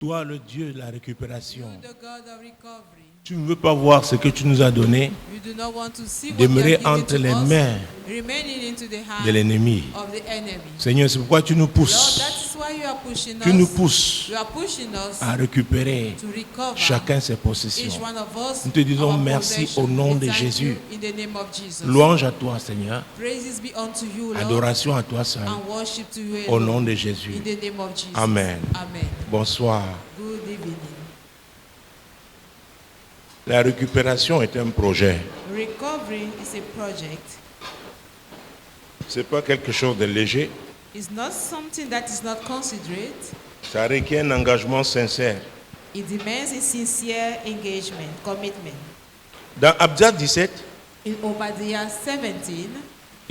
Toi, le Dieu de la récupération, You, the God of recovery. tu ne veux pas voir ce que tu nous as donné You do not want to see what you demeurer have given entre to les us, mains remaining into the hand de l'ennemi. of the enemy. Seigneur, c'est pourquoi tu nous Lord, pousses. that is why you are pushing Tu nous us. pousses You are pushing us à récupérer to recover chacun ses each possessions. one of us. Nous te disons our merci possession. au nom We de thank Jésus. you in the name of Jesus. Louange à toi, Seigneur. Praises be unto you, Lord, Adoration à toi seul. and worship to you Au alone. nom de Jésus. In the name of Jesus. Amen. Amen. Bonsoir. Good evening. La récupération est un projet. Recovery is a project. Ce n'est pas quelque chose de léger. It's not something that is not considerate. Ça requiert un engagement sincère. It demands a sincere engagement, commitment. Dans Abdias 17, In Obadiah 17,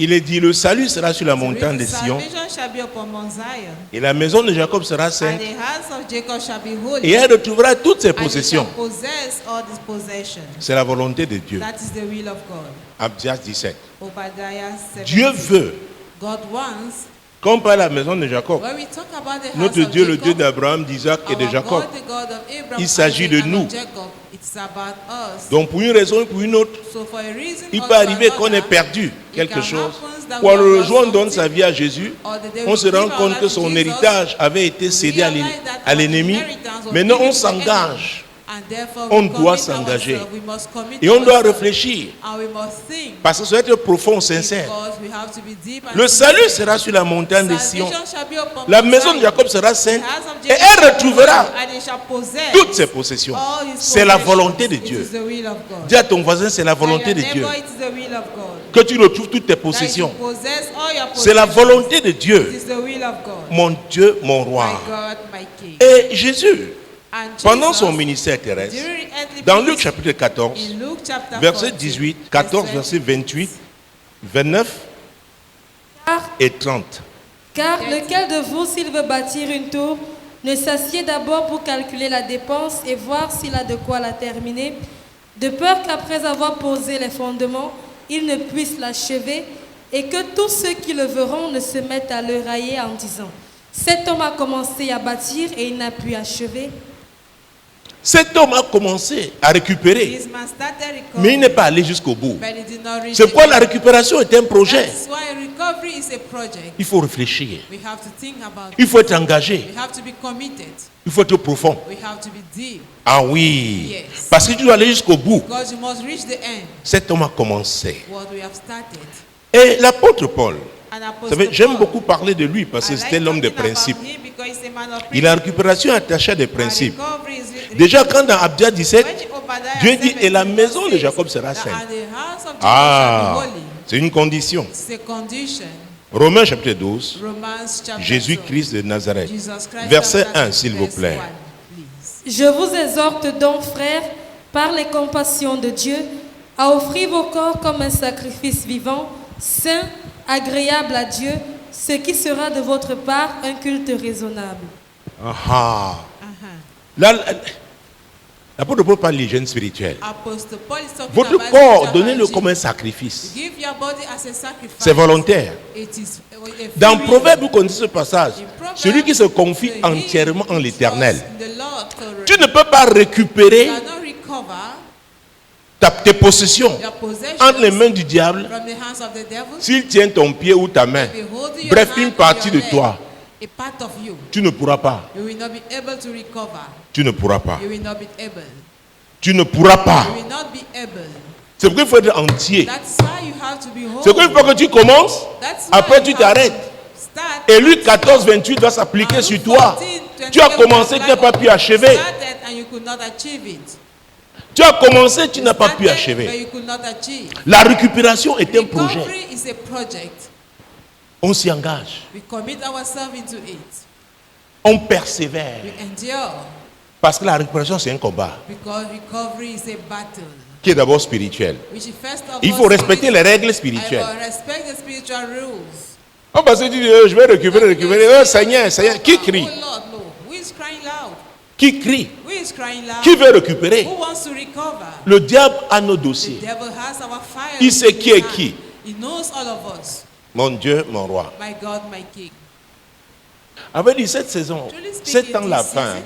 il est dit, le salut sera sur la montagne de the Sion salvation shall be upon Mount Zion, et la maison de Jacob sera and sainte the house of Jacob shall be holy, et elle retrouvera toutes ses and it possessions. shall possess all these possessions. C'est la volonté de Dieu. That is the will of God. Abdias 17. Obadiah 17. Dieu veut God wants, qu'on parle à la maison de Jacob. when we talk about the house Notre of Dieu, le Jacob, Dieu d'Abraham, d'Isaac et de our Jacob. God, the God of Abraham, Il s'agit Isaac, de and nous. of Jacob, it's about us. Donc pour une raison ou pour une autre, So for a reason il or peut to arriver qu'on ait another, perdu it quelque can chose. happen that Ou we on have le lost rejoint, on donne something, sa vie à Jésus. or that they On se will rend give our compte life que to son Jesus, héritage avait été cédé à realize that à our l'ennemi. inheritance was Maintenant, given on to the enemy. s'engage And therefore, on we doit commit s'engager. ourselves, we must commit et on doit ourselves, réfléchir. and we must think, Parce que ça doit être profond, sincère. because we have to be deep and Le salut sincere. sera sur la montagne de Sion. Salvation shall be upon La Mount maison de Zion. Jacob sera The sainte house of et Jacob elle shall be retrouvera holy, and it shall possess toutes ses possessions. all his C'est la possessions. volonté de It Dieu. is the will of God. Dis à ton voisin, c'est la volonté de Tell your Dieu. neighbor, it is the will of God. Que tu retrouves toutes tes That you possessions. possess all your C'est la possessions. volonté de It Dieu. is the will of God. Mon Dieu, mon My roi. God, my King. Et Jésus, And pendant Jesus, son ministère terrestre, during earthly dans Luc ministry, chapitre 14, in Luke chapter verset 14, 18, 14, verset 28, 29 et 30. Car lequel de vous, s'il veut bâtir une tour, ne s'assied d'abord pour calculer la dépense et voir s'il a de quoi la terminer, de peur qu'après avoir posé les fondements, il ne puisse l'achever, et que tous ceux qui le verront ne se mettent à le railler en disant « Cet homme a commencé à bâtir et il n'a pu achever ». Cet homme a commencé à récupérer, This man started recovering, mais il n'est pas allé jusqu'au bout. but he did not reach C'est the pourquoi la end. récupération est un projet. That's why recovery is a project. Il faut réfléchir. We have to think about Il it. faut être engagé. We have to be committed. Il faut être profond. We have to be deep. Ah oui. Yes. Parce que tu dois aller jusqu'au bout. Because you must reach the end. Cet homme a commencé. What we have started. Et l'apôtre Paul, And vous Apostle savez, j'aime Paul, beaucoup parler de lui parce que I like c'était l'homme de talking about principe. him because he's a man of Il a la principle. récupération attachée à des And principes. recovery is Déjà, quand dans Abdias 17, when Obadiah Dieu dit, 17 et la maison de says Jacob sera that, sainte. and the house of Jacob Ah, shall be holy. c'est une condition. It's a condition. Romains chapitre 12, Romans chapter Jésus-Christ de Nazareth. 12. Jesus Christ Verset of Nazareth, 1, s'il vous verse plaît. 1, please. Je vous exhorte donc, frères, par les compassions de Dieu, à offrir vos corps comme un sacrifice vivant, saint, agréable à Dieu, ce qui sera de votre part un culte raisonnable. Ah, Uh-huh. là, l'apôtre Paul parle d'hygiène spirituelle. Apostle Paul is talking Votre about corps, spiritual donnez-le hygiene. comme un sacrifice. Give your body as a sacrifice. C'est volontaire. It is a free Dans will. Proverbe, vous connaissez ce passage. In Proverbs, Celui qui se confie the entièrement en he l'Éternel. trusts in the Lord correct. Tu ne peux pas récupérer You cannot recover tes possessions your possessions entre les mains du diable from the hands of the devil. s'il tient ton pied ou ta main. If he holds your Bref, hand une or partie your de leg, toi. a part of you, Tu ne pourras pas. you will not be able to recover. Tu ne pourras pas. You will not be able. Tu ne pourras pas. You will not be able. C'est pourquoi il faut être entier. That's why you have to be whole. C'est qu'une fois que tu commences, That's why après you tu have t'arrêtes. to start. Et Luc 14, 28 doit s'appliquer And sur Luke toi. 14, Tu as 28 commencé, tu n'as pas pu achever. started and you could not achieve it. Tu as commencé, tu n'as pas pu Started, but achever. you could not achieve. La récupération est un projet. Recovery is a project. On s'y engage. We commit ourselves into it. On persévère. We endure Parce que la récupération, c'est un combat because recovery is a battle. qui est d'abord spirituel. Which is first of Il all faut respecter les règles I spirituelles. will respect the spiritual rules. On va se dire, je vais récupérer. Oh, Seigneur, Seigneur. Qui crie? Oh Lord, no. Who is crying loud? Qui crie? Who is crying loud? Qui veut récupérer? Who wants to recover? Le diable a nos The dossiers. devil has our fire. Il sait in qui est his hand. qui. He knows all of us. Mon Dieu, mon roi. My God, my King. Avait dit cette saison, Truly speaking, c'est temps la this fin. season,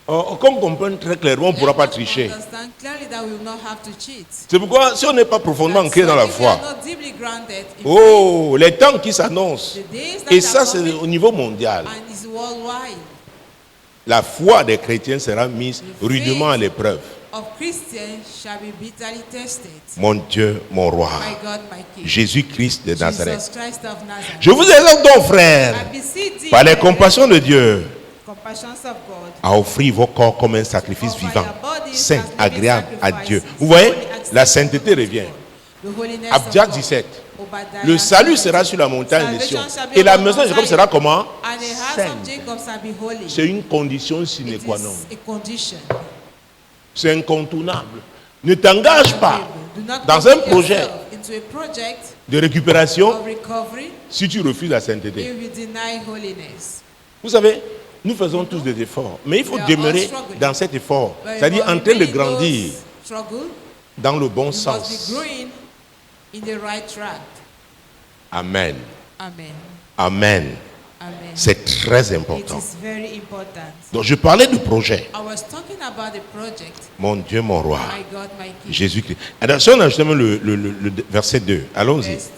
Comme on comprend très clairement, on ne pourra pas tricher. Understand clearly that we will not have to cheat. C'est pourquoi, si on n'est pas profondément ancré So dans la if we are foi, not deeply grounded in oh, les temps qui s'annoncent, the days that et are ça c'est coming, au niveau mondial, and is worldwide, la foi des chrétiens sera mise rudement à l'épreuve. of Christians shall be bitterly tested. Mon Dieu, mon roi, My God, my King. Jésus-Christ de Nazareth. Jesus Christ of Nazareth. Je vous exhorte donc, frères, I beseech thee, par les brethren, compassions de Dieu, compassions of God, à offrir vos corps comme un sacrifice offer vivant, your bodies saint, as living agréable à sacrifices, Dieu. Vous voyez, holy, la sainteté revient. the holiness Abdias of God. 17. Obadiah Le salut 17. sera sur la montagne de Sion. Salvation shall be Et la upon maison de Jacob Zion, sera comment? and the house Sainte. of Jacob shall be holy. C'est une condition sine It qua non. is a condition. C'est incontournable. Ne t'engage pas Do not dans un commit projet yourself into a project de récupération of recovery si tu refuses la sainteté. if you deny holiness. Vous savez, nous faisons tous des efforts, mais il faut We are demeurer all struggling. dans cet effort, But c'est-à-dire while en train de we grandir struggle, dans le bon we must be sens. growing in the right track. Amen. Amen. Amen. Amen. C'est très It important. is very important. Donc je parlais du projet. I was talking about the project. Mon Dieu, mon roi, My God, my King. Jésus-Christ. Alors, si on a justement le verset 2, allons-y. Verse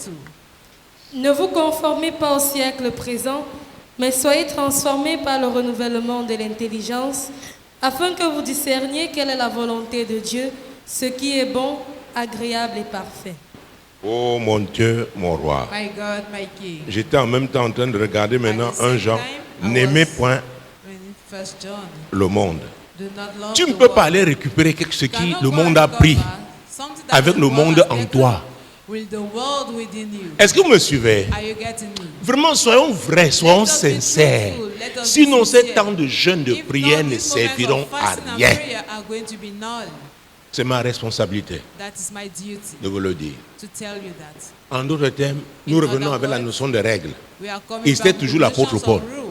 2. Ne vous conformez pas au siècle présent, mais soyez transformés par le renouvellement de l'intelligence, afin que vous discerniez quelle est la volonté de Dieu, ce qui est bon, agréable et parfait. Oh mon Dieu, mon roi. My God, my King. J'étais en même temps en train de regarder maintenant At the un same Jean. time, I N'aimez was point reading 1 John. le monde. Do not love Tu ne the peux pas world. aller récupérer ce You qui cannot le go monde and a pris recover something that avec the le world monde has en taken toi. with the world within you. Est-ce que vous me suivez? Are you getting me? Vraiment, soyons vrais, soyons Let us be sincères. truthful, let us be Sinon, ces sincere. temps de jeûne, de If prière not, ne these moments serviront of à fasting and rien. prayer are going to be null. C'est ma responsabilité That is my duty de vous le dire. to tell you that. En d'autres termes, nous In revenons other avec la words, notion de règles. We are coming Et c'était back to toujours l'apôtre notions Paul. of rules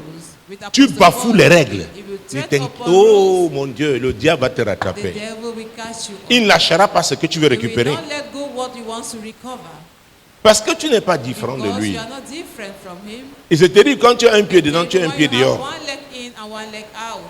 with Tu Apostle bafoues Paul. les règles. If you Ne tread t'inquiète- upon Oh rules, mon Dieu, le diable va te the rattraper. devil will catch you. Il ne lâchera pas ce que tu veux He will récupérer. not let go what he wants to recover. Parce que tu n'es pas différent de Because lui. you are not different from him. Et c'est terrible quand tu as un pied dedans, tu as un When pied you have dehors. one leg in and one leg out,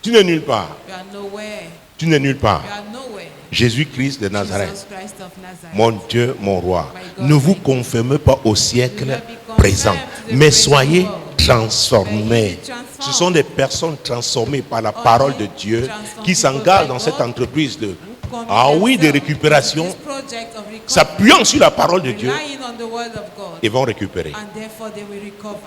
Tu n'es nulle part. you are nowhere. Tu n'es nulle part. You are nowhere. Jésus-Christ de Nazareth. Jesus Christ of Nazareth. Mon Dieu, mon roi, My God, ne vous my King. conformez pas au siècle Do not be conformed présent, to the mais present soyez world. transformés. May you be transformed. Ce sont des personnes transformées par la parole de Dieu transformed qui people s'engagent by dans cette God. entreprise de, Commit ah oui, de themselves récupération, to this project of recovery, s'appuyant sur la parole de Dieu, relying on the word of God, et vont récupérer. and therefore they will recover.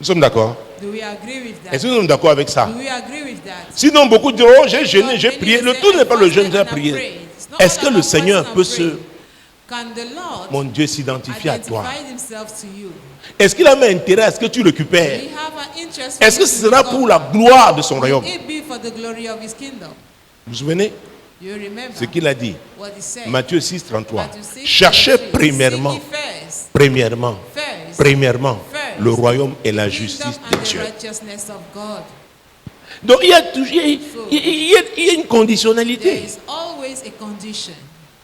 Nous sommes d'accord? Do we agree with that? Est-ce que nous sommes d'accord avec ça? Do we agree with that? Sinon, beaucoup diront, oh, j'ai jeûné, j'ai prié. Le tout n'est pas le jeûne, j'ai prié. Est-ce que le Seigneur peut Can the Lord mon Dieu, s'identifier à toi? identify himself to you? Est-ce qu'il a même intérêt à ce que tu récupères? We have an interest Est-ce que ce sera pour la gloire de son royaume? Will it be for the glory of his kingdom? Vous vous souvenez You remember ce qu'il a dit? what he said? Matthieu 6, 33. Matthew 6, Cherchez 33. premièrement, Seek ye first, premièrement, first, le royaume et la kingdom justice and de the Dieu. righteousness of God. Donc il y a toujours il y a une There conditionnalité. is always a condition.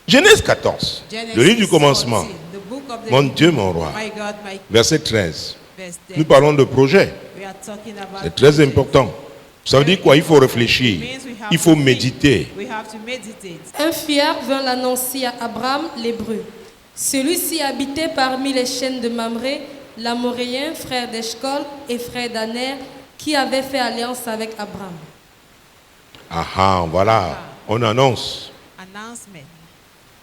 Genèse 14, Genesis le livre du commencement. 14, the book of the Mon Dieu, mon roi. My God, my King, Verset 13. verse 10. Nous parlons de projet. We are talking about C'est très project. important. Ça veut dire quoi? Il faut réfléchir. It means we have Il to faut think. méditer. We have to meditate. Un fier vint l'annoncer à Abraham, l'Hébreu. Celui-ci habitait parmi les chaînes de Mamré, l'Amoréen, frère d'Eshcol et frère d'Aner, qui avait fait alliance avec Abraham. Ah ah, voilà. On annonce Announcement.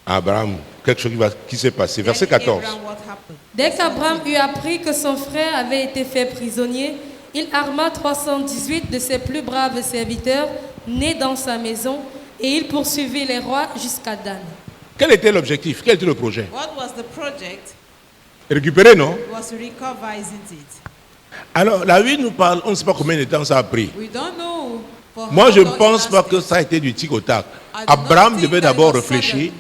à Abraham quelque chose qui s'est passé. Verset Telling 14. Abraham what happened. Dès qu'Abraham eut appris que son frère avait été fait prisonnier, il arma 318 de ses plus braves serviteurs, nés dans sa maison, et il poursuivit les rois jusqu'à Dan. Quel était l'objectif? Quel était le projet? What was the project? Récupérer, non? It was to recover, isn't it? Alors, la Bible nous parle, on ne sait pas combien de temps ça a pris. We don't know. For Moi, how je ne long it pense pas lasted. que ça a été du tic au tac. I do not Abraham think devait that it d'abord was réfléchir, suddenly.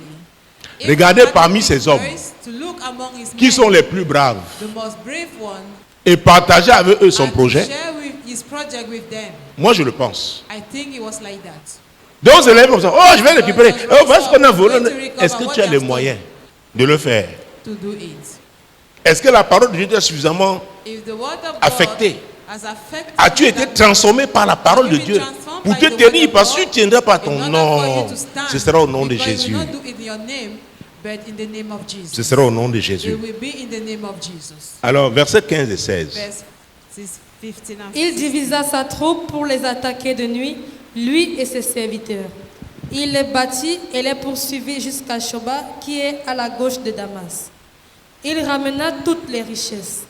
If regarder he had parmi to ses think hommes first, to look among his qui men, sont les plus braves, the most brave one, et partager avec eux son and projet. to share with his project with them. Moi, je le pense. I think it was like that. Donc, c'est là comme ça. Oh, je vais récupérer. Oh, voilà ce qu'on a volé. Est-ce que tu as les moyens de le faire? To do it. Est-ce que la parole de Dieu est suffisamment If the word of God affectée As-tu été transformé par la parole de Dieu pour te tenir, parce que tu ne tiendras pas ton nom. Ce sera au nom de Jésus. Ce sera au nom de Jésus. Alors, versets 15 et 16. Il divisa sa troupe pour les attaquer de nuit, lui et ses serviteurs. Il les battit et les poursuivit jusqu'à Shoba, qui est à la gauche de Damas. Il ramena toutes les richesses.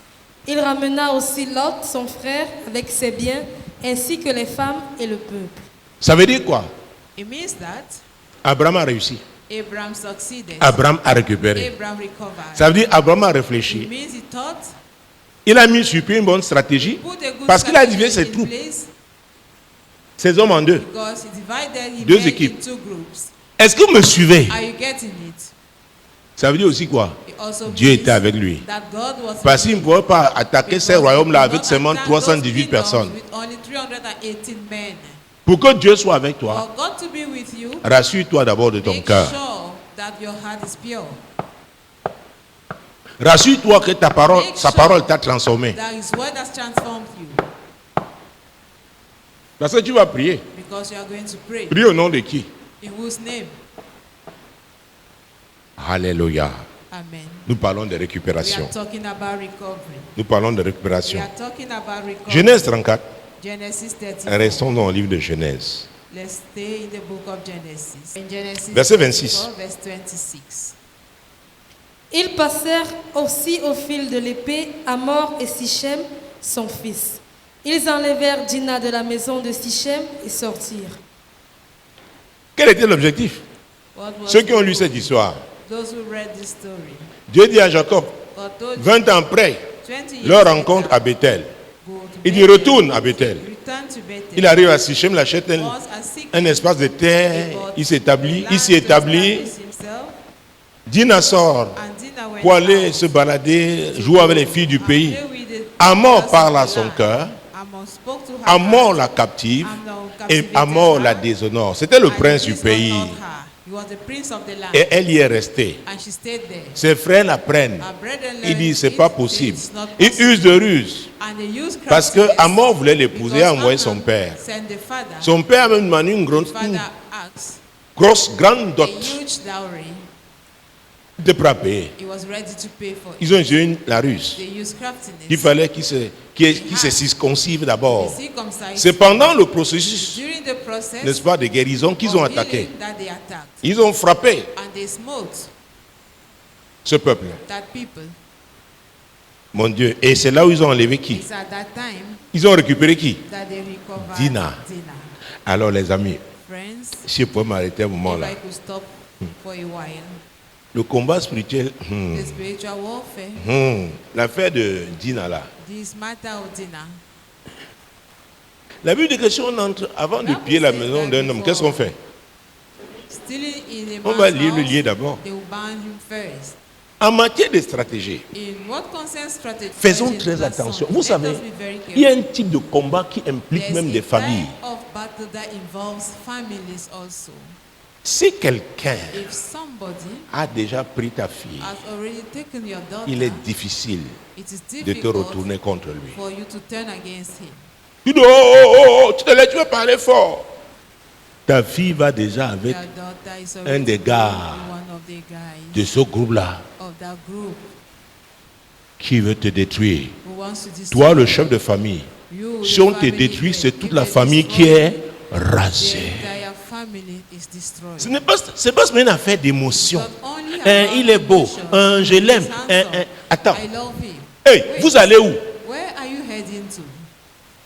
Il ramena aussi Lot, son frère, avec ses biens, ainsi que les femmes et le peuple. Ça veut dire quoi? It means that Abraham a réussi. Abraham succeeded. Abraham a récupéré. Abraham recovered. Ça veut dire Abraham a It réfléchi. means he thought, Il a mis sur pied une bonne stratégie put a good parce qu'il a divisé strategy ses in troupes, place ses hommes en deux. because he divided, he Deux made équipes. in two groups. Est-ce que vous me suivez? Are you getting it? Ça veut dire aussi quoi? It also Dieu means était avec lui. that God was Parce qu'il ne pouvait pas attaquer ces royaumes-là avec Not seulement attack 318 those personnes. kingdoms with only 318 men. Pour que Dieu soit avec toi, For God to be with you, rassure-toi d'abord de ton make cœur. sure that your heart is pure. Rassure-toi que sa parole t'a transformé. That His word has transformed you. Parce que tu vas prier. Because you are going to pray. Prie au nom de qui? In whose name? Alléluia. Amen. Nous parlons de We récupération. are talking about recovery. Nous parlons de We récupération. are talking about recovery. Genèse 34. Genesis 34. Restons dans le livre de Genèse. Let's stay in the book of Genesis. In Genesis Verset 26. 24, verse 26. Ils passèrent aussi au fil de l'épée Hamor et Sichem, son fils. Ils enlevèrent Dina de la maison de Sichem et sortirent. Quel était l'objectif? What was Ceux qui ont the lu goal? cette histoire. Those who read this story. Dieu dit à Jacob, God told 20 ans après, 20 years leur later, rencontre à Bethel. go to Il dit Bethel. retourne à Bethel. Return to Bethel. Il arrive à Sichem, il achète Was a sick un espace de terre, il s'établit, il s'y établit. himself, Dina sort and Dinah went pour aller out se balader, jouer avec les filles du and pays. play with the Hamor daughters parle à of the son land. cœur, Hamor spoke to her Hamor heart. la captive Hamor et captivated Hamor la her, déshonore. C'était le and prince du this pays honored her. He was the prince of the land. et elle y est restée. And she stayed there. Ses frères la prennent. Her brethren Ils disent c'est learned pas it, possible. it's not Ils possible. usent de ruse. And they used Parce que craftiness Hamor voulait l'épouser et a because envoyé son Amnon père. sent the father. Son père a même demandé une Father asked grande a dot huge dowry. de prêt à payer. He was ready to pay for it. Ils ont usé la ruse. They used craftiness. Il fallait qu'il se circoncise d'abord. They circumcised. C'est pendant le processus, During the process n'est-ce pas, de guérison qu'ils ont of attaqué. healing that they attacked. Ils ont frappé And they smote ce peuple. that people. Mon Dieu. Et c'est là où ils ont enlevé qui? It's at that time Ils ont récupéré qui? that they recovered Dina. Dina. Alors les amis, Friends, si je pouvais m'arrêter un moment if là. I could stop for a while. Le combat spirituel, The spiritual warfare, l'affaire de Dina là. this matter of Dina. La Bible dit que si on entre avant de piller la maison d'un homme, qu'est-ce qu'on fait? Still in a On va man's lire le house, lieu d'abord. they will bind him first. En matière de stratégie, In what concerns strategy, faisons très attention. Vous savez, il y a un type de combat qui implique même des familles. of battle that involves families also. Si quelqu'un If somebody a déjà pris ta fille, has already taken your daughter, il est difficile it is de te difficult retourner contre lui. for you to turn against him. Tu dis, oh, tu veux parler fort. Ta fille va déjà avec Your daughter is un already des gars one of the guys de ce groupe-là of that group qui veut te détruire. who wants to destroy Toi, le chef de famille, you. si The on te family détruit, is- c'est if toute la they famille destroy qui est you, the rasée. entire family is destroyed. Ce n'est pas seulement une affaire d'émotion. Not only about Il est beau. emotion, Je l'aime. he's handsome. Attends. I love him. Hey, Wait. vous allez où? Where are you heading to?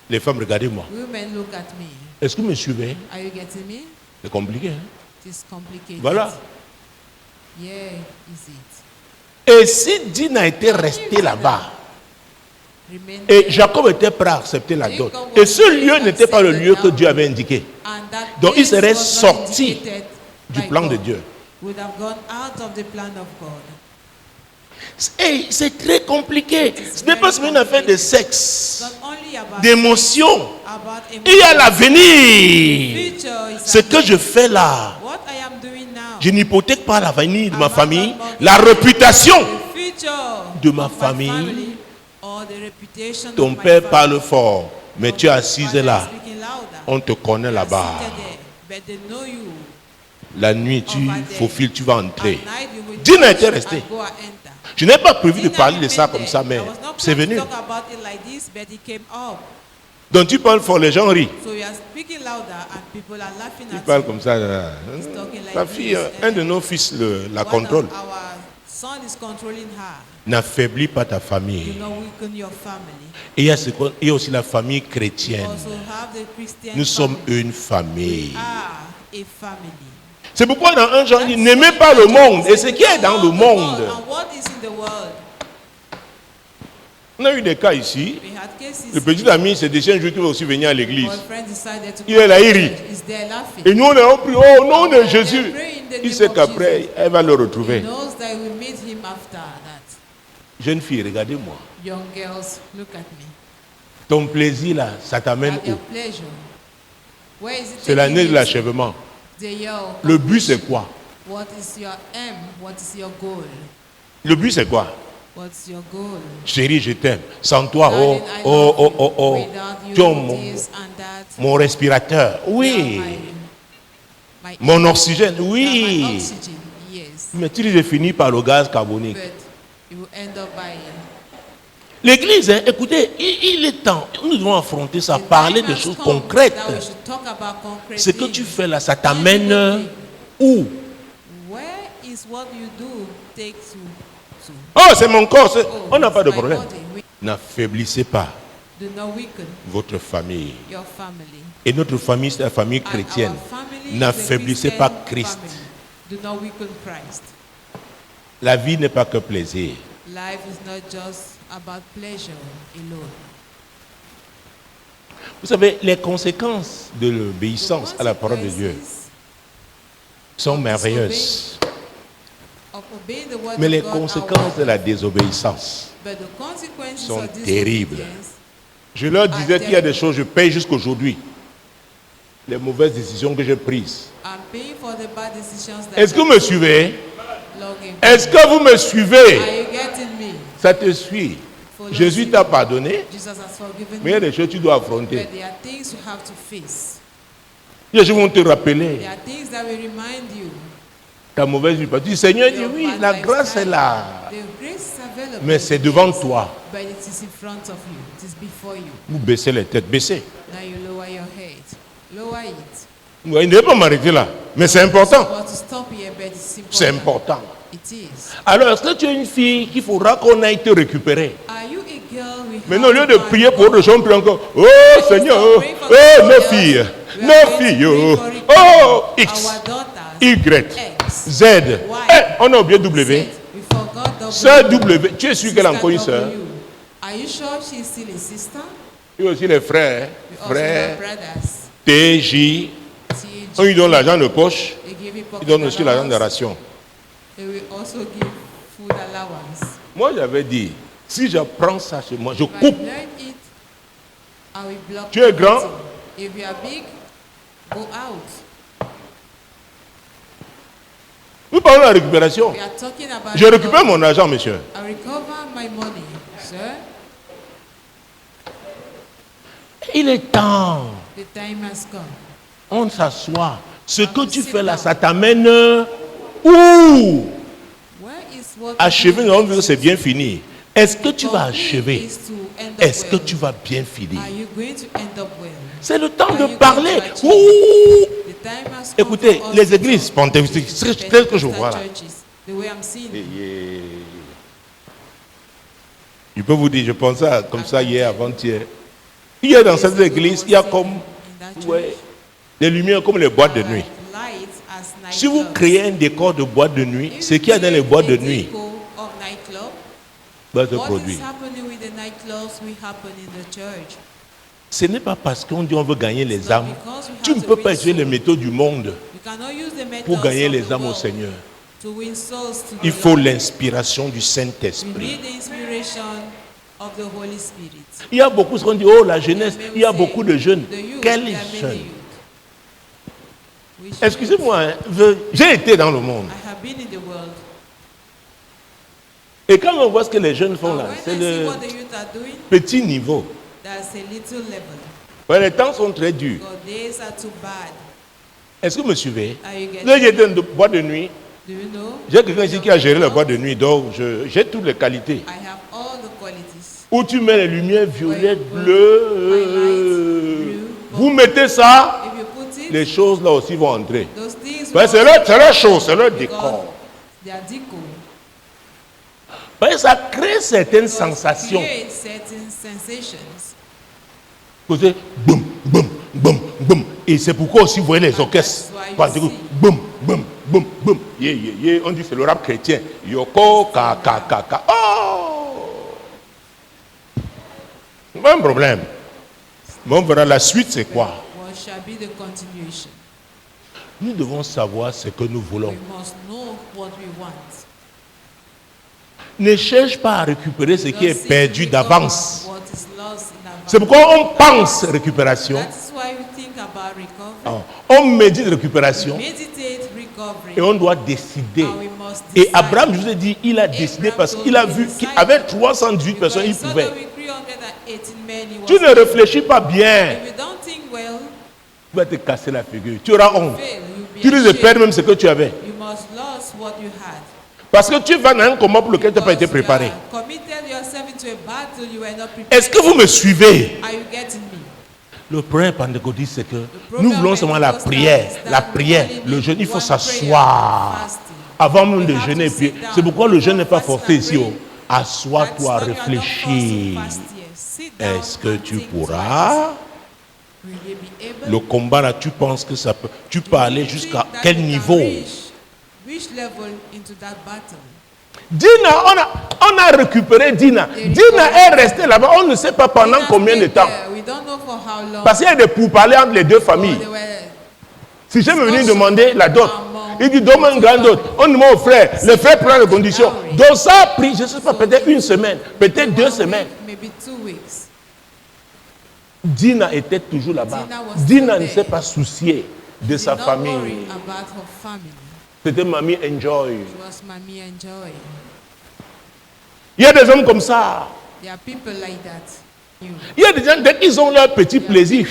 Les femmes, regardez-moi. Women, look at me. Est-ce que vous me suivez? Are you getting me? C'est compliqué. Hein? It is complicated. Voilà. Yeah, is it? Et si Dina était resté là-bas, Remain et there. Jacob était prêt à accepter la dot, et ce lieu n'était pas le lieu que Dieu avait indiqué, And that donc il place serait was not sorti indicated du by plan de God. Dieu. Would have gone out of the plan of God. Hey, c'est très compliqué. Ce n'est pas seulement une affaire de sexe, Not only about d'émotion. about Il y a l'avenir. future is Ce que je fais là, what I am doing now. je n'hypothèque pas l'avenir de ma I'm not famille, about la réputation the future de ma of my famille family or the reputation Ton of my père family. parle fort, mais tu es assise Father is là. speaking louder. On te connaît You are là-bas. seated there, but they know you. La nuit, tu Over there. faufiles, tu vas At entrer. night you will Dieu n'a été touch resté. and go and enter. Je n'ai pas prévu de Dina parler de ça remained comme ça, there. mais I was not c'est planning venu. to talk about it like this, but it came up. Donc tu parles fort, les gens rient. So you are speaking louder and people are laughing Tu at parles you. comme ça. Là. talking like Ta this, fille, un de nos fils la One contrôle. of our son is controlling her. N'affaiblis pas ta Do famille. not weaken your family. Et il y a aussi la famille You chrétienne. also have the Christian Nous sommes family. une famille. We are a family. C'est pourquoi dans 1 Jean, il dit, n'aimez pas le monde et ce qui est dans le monde. And what is in the world? On a eu des cas ici. We had cases. Le petit ami s'est décidé un jour qu'il va aussi venir à l'église. Our friend decided to Il est là, il rit. Is there laughing? Et nous, on a pris, oh, au nom de Jésus. Il sait qu'après, elle va le He retrouver. knows that we meet him after that. Jeune fille, regardez-moi. Young girls, look at me. Ton plaisir là, ça t'amène At your où? pleasure. Where is it C'est l'année taking de you to? l'achèvement. The year of Le but c'est quoi? What is your aim? What is your goal? Le but c'est quoi? What's your goal? Chérie, je t'aime. Sans toi, oh, Darling, I oh, love oh, you. oh, oh. Without you, Tu es mon, this and that. mon respirateur. Oui. You are my Mon oxygène. you are my Oui. oxygen. Yes. Mais tu dis, je finis par le gaz carbonique. But you will end up by L'église, hein, écoutez, il est temps. Nous devons affronter ça, parler de choses concrètes. That we should talk about concrete Ce que tu things. fais là, ça t'amène où? Where is what you do take to? Oh, c'est mon corps. Oh, On n'a pas de it's my problème. body. We N'affaiblissez pas do not weaken votre famille. your family. Et notre famille, c'est la famille And chrétienne. our family is N'affaiblissez a pas Christian Christ. family. Do not weaken Christ. La vie n'est pas que plaisir. Life is not just about pleasure alone. Vous savez, les conséquences de l'obéissance à la parole de Dieu sont merveilleuses. Of obeying the word Mais of les God conséquences de are la désobéissance but the consequences sont of terribles. disobedience Je leur disais qu'il y a des choses, je paye jusqu'aujourd'hui. Les mauvaises décisions que j'ai prises. I'm paying for the bad decisions that Est-ce que vous me suivez? logging. Est-ce que vous me suivez? Are you getting me? Ça te suit. Jésus t'a pardonné, Jesus has forgiven mais il y a me. des choses que tu dois affronter. But there are things you have to face. Les gens vont te rappeler There are things that will remind you. ta mauvaise vie. Tu dis, Seigneur, dit your oui, bad la grâce est lifestyle. là. The grace is available. Mais c'est devant toi. But it is in front of you. It is before you. Vous baissez les têtes, baissez. Now you lower your head. Lower it. Ouais, il ne devait pas m'arrêter là. Mais c'est important. But to stop here, but it's C'est important. important. It is. Alors, est-ce que tu es une fille qu'il faudra qu'on aille te récupérer? Are you a girl we Maintenant, au lieu have de to prier find pour autre chose, on prie encore. Oh Seigneur, oh, nos filles, nos filles, oh X, our daughters, Y, X, Z. Eh, on a oublié W. Z. We forgot W. Sœur W, tu es sûr qu'elle a encore une Sister sœur? W. Are you sure she's still a sister? Il y a aussi les frères. We also Frères, have brothers. T, J. On lui donne l'argent de poche. They give you Il pocket donne aussi l'argent de allowance. ration. They will also give food allowance. Moi, j'avais dit, si j'apprends ça chez moi, je If I coupe. learn it, I will block Tu es grand? everything. If you are big, go out. Nous parlons de la récupération. We are talking about Je récupère mon argent, monsieur. I recover my money, sir. Il est temps. The time has come. On s'assoit. Ce que tu fais là, ça t'amène où? Where is what Achever, you on do veut que c'est bien fini. Est-ce que tu vas complete achever? is to end up Est-ce que well. tu vas bien finir? Are you going to end up well? C'est le temps Are de you going parler. to achieve? Ouh! The time has come Écoutez, for us les to églises talk. pentecôtistes, c'est tel que je vois là. Churches, the way I'm seeing it. Je peux vous dire, je pensais comme ça hier, avant-hier. Il y a dans cette église, il y a comme ouais, des lumières comme les boîtes de nuit. Lights as night Si vous clubs. créez un décor de boîte de nuit, If ce qu'il y a dans les you boîtes de create a nuit deco of nightclub, va se what produire. is happening with the nightclubs will happen in the church. Ce n'est pas parce qu'on dit on veut gagner les âmes. because we Tu have ne to peux pas win utiliser les souls. métaux du monde You cannot use the methods pour gagner of les the âmes au world Seigneur. to win souls to the Il faut Lord. l'inspiration du We Saint-Esprit. need the inspiration of the Holy Spirit. Il y a beaucoup, ce qu'on dit, oh la jeunesse, May we il y a say, beaucoup de jeunes. the youth, Quels there are many jeunes? youth. We should- Excusez-moi, hein, j'ai été dans le monde. I have been in the world. Et quand on voit ce que les jeunes font And là, when c'est I see le what the youth are doing, petit niveau. that's a little level. Ouais, les temps sont très durs. God, days are too bad. Est-ce que vous me suivez? Are you Là, getting j'étais dans une boîte de nuit. Do you know? J'ai quelqu'un ici qui a géré la boîte de nuit, donc j'ai toutes les qualités. I have all the qualities. Où tu mets les lumières violettes, Blue, bleues. Vous mettez ça, If you put it, les choses là aussi vont entrer. those things Ouais, will c'est leur chose, c'est leur because décor. they are deco. Ouais, ça crée certaines Those sensations. create certain sensations. Vous savez, boum, boum, boum, boum. Et c'est pourquoi aussi vous voyez les orchestres. that's why you Pentecôte, see. boum, boum, boum, boum. Yeah, yeah, yeah. On dit c'est le rap chrétien. Yoko, ka, ka, ka, ka. Oh! Pas un problème. Mais on verra la suite, c'est quoi? What shall be the continuation? Nous devons savoir ce que nous voulons. We must know what we want. Ne cherche pas à récupérer ce qui Don't est seek perdu to recover d'avance. what is lost in advance. C'est pourquoi on pense récupération, That is why we think about recovery. on médite récupération Meditate recovery. et on doit décider. And we must Et decide. Abraham, je vous ai dit, il a décidé parce qu'il a vu qu'avec 318 personnes, il Because pouvait. with 318 men, he Tu was ne réfléchis pas bien, If you don't think well, tu vas te casser la figure. Tu auras honte. fail. You'll be Tu risques de ashamed. perdre même ce que tu avais. You must lose what you had. Parce que tu vas dans un combat pour lequel tu n'as pas été Because you préparé. are committed yourself into a battle you were not prepared. Est-ce que vous me suivez? Are you getting me? Le problème pentecôtiste, c'est que nous voulons seulement la prière, le jeûne. Il faut s'asseoir avant même de jeûner. Et puis, c'est pourquoi le jeûne n'est pas forcé ici. Assois-toi, réfléchis. Est-ce que tu pourras? Le combat là, tu penses que ça peut. Tu peux aller jusqu'à quel niveau? Which level into that battle? Dina, on a récupéré Dina. Dina est restée là-bas. On ne sait pas pendant combien de temps. We don't know for how long. Parce qu'il y a des pourparlers entre les deux familles. They were Si je me venu demander la dot, il dit donne-moi une grande dot. On demande au frère. Le frère prend les conditions. Donc ça a pris, je ne sais pas, peut-être une semaine, peut-être 2 semaines. maybe 2 weeks. Dina était toujours là-bas. Dina ne s'est pas souciée de sa Did not worry famille. about her family. C'était mamie enjoy. She was Mamie Enjoy. Il y a des hommes comme ça. There are people like that. Il y a des gens, dès qu'ils ont leur petit plaisir,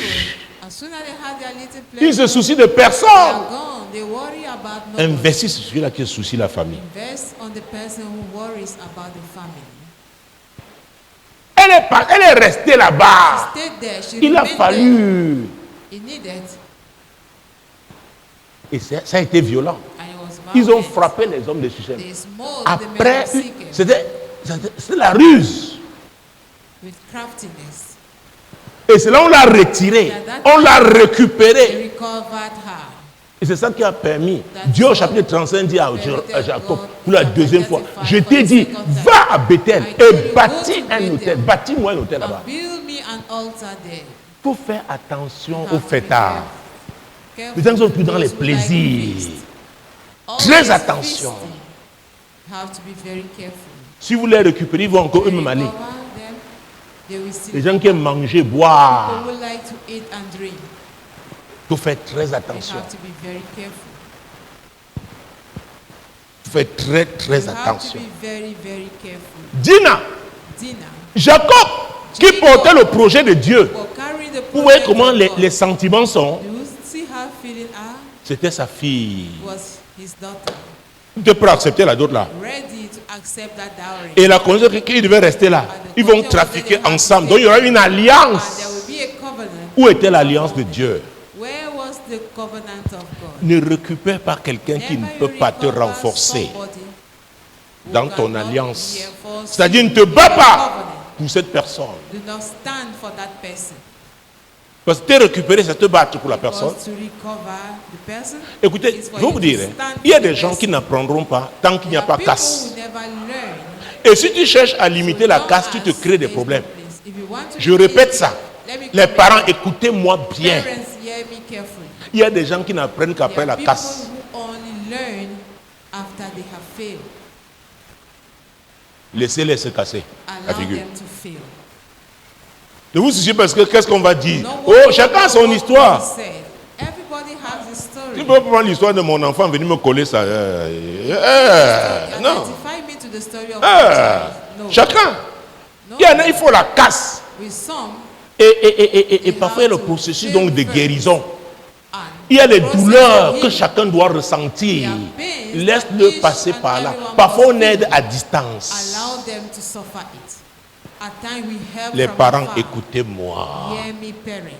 As soon as they had their little ils se pleasure, soucient de they personne. are gone. They worry about nobody. Investis sur celui-là qui soucie la famille. Invest on the person who worries about the family. Elle est restée là-bas. Stay there. She Il a remained fallu. there. He needed, Et ça a été violent. and it was Ils ont violent. frappé les hommes de Shichem. They smote the men Après, of Shechem c'était la ruse. with craftiness. Et c'est là on l'a retiré. On l'a They récupéré. recovered her. Et c'est ça qui a permis. Dieu au chapitre 35 dit à Jacob pour la deuxième fois, je t'ai dit, va à Bethel et bâtis-moi un hôtel là-bas. And build me an altar there. Il faut faire attention Have aux to be fêtards. careful Les gens sont plus dans les those who like plaisirs. feast. Très Always attention. feasting. Have to be very careful. Si vous les récupérez, ils vont encore They eux-mêmes aller. recover them, they will still Les gens qui aiment manger, boire, people who like to eat and drink. il faut faire très They attention. have to be very careful. Il faut faire très très You have to attention. be very, very careful. Dina, Dinah, Jacob, qui portait le projet de Dieu. for carrying the Vous voyez project comment of God. les sentiments sont. Do you see her feeling her? C'était sa fille. Was his daughter Tu peux accepter la d'autre là. ready to accept that dowry? Et la condition qu'il devait rester là. Ils vont trafiquer ensemble. Donc il y aura une And there alliance. will be a covenant. Où était l'alliance de Dieu? Where was the covenant of God? Ne récupère pas quelqu'un qui ne Never peut pas te recover renforcer somebody who dans ton cannot alliance. reinforce C'est-à-dire ne te your bats pas covenant. pour cette personne. Do not stand for that person. Parce que te récupérer, c'est te battre pour la personne. Because to recover the person Écoutez, is je for vais you vous to dire, stand il y a for the des gens qui person. n'apprendront pas tant qu'il n'y a There pas are people casse. who never learn. Et si tu cherches à limiter So la long casse, tu te as crées des there is problèmes. no place. If you want to Je limit répète it, ça. let me Les correct parents, you. écoutez-moi bien. Parents, hear me carefully. Il y a des gens qui n'apprennent There qu'après are la people casse. who only learn after they have failed. Laissez-les se casser la Allow figure. them to fail. Ne vous souciez parce que qu'est-ce qu'on va dire? No Oh, one chacun a knows son what histoire. he said. Everybody has his story. Tu peux prendre l'histoire de mon enfant, venir me coller ça. Non. Identify me to the story of Ah, no. chacun. No. Il y en a, il faut la casse. With some, Et parfois, il y a le processus donc, de guérison. and Il y a les process douleurs of que healing. chacun doit ressentir. There are pains Laisse-le that passer each par and là. everyone Parfois, on must aide feel. à distance. Allow them to suffer it. At times we help Les from parents, afar. écoutez-moi. Hear me, parents.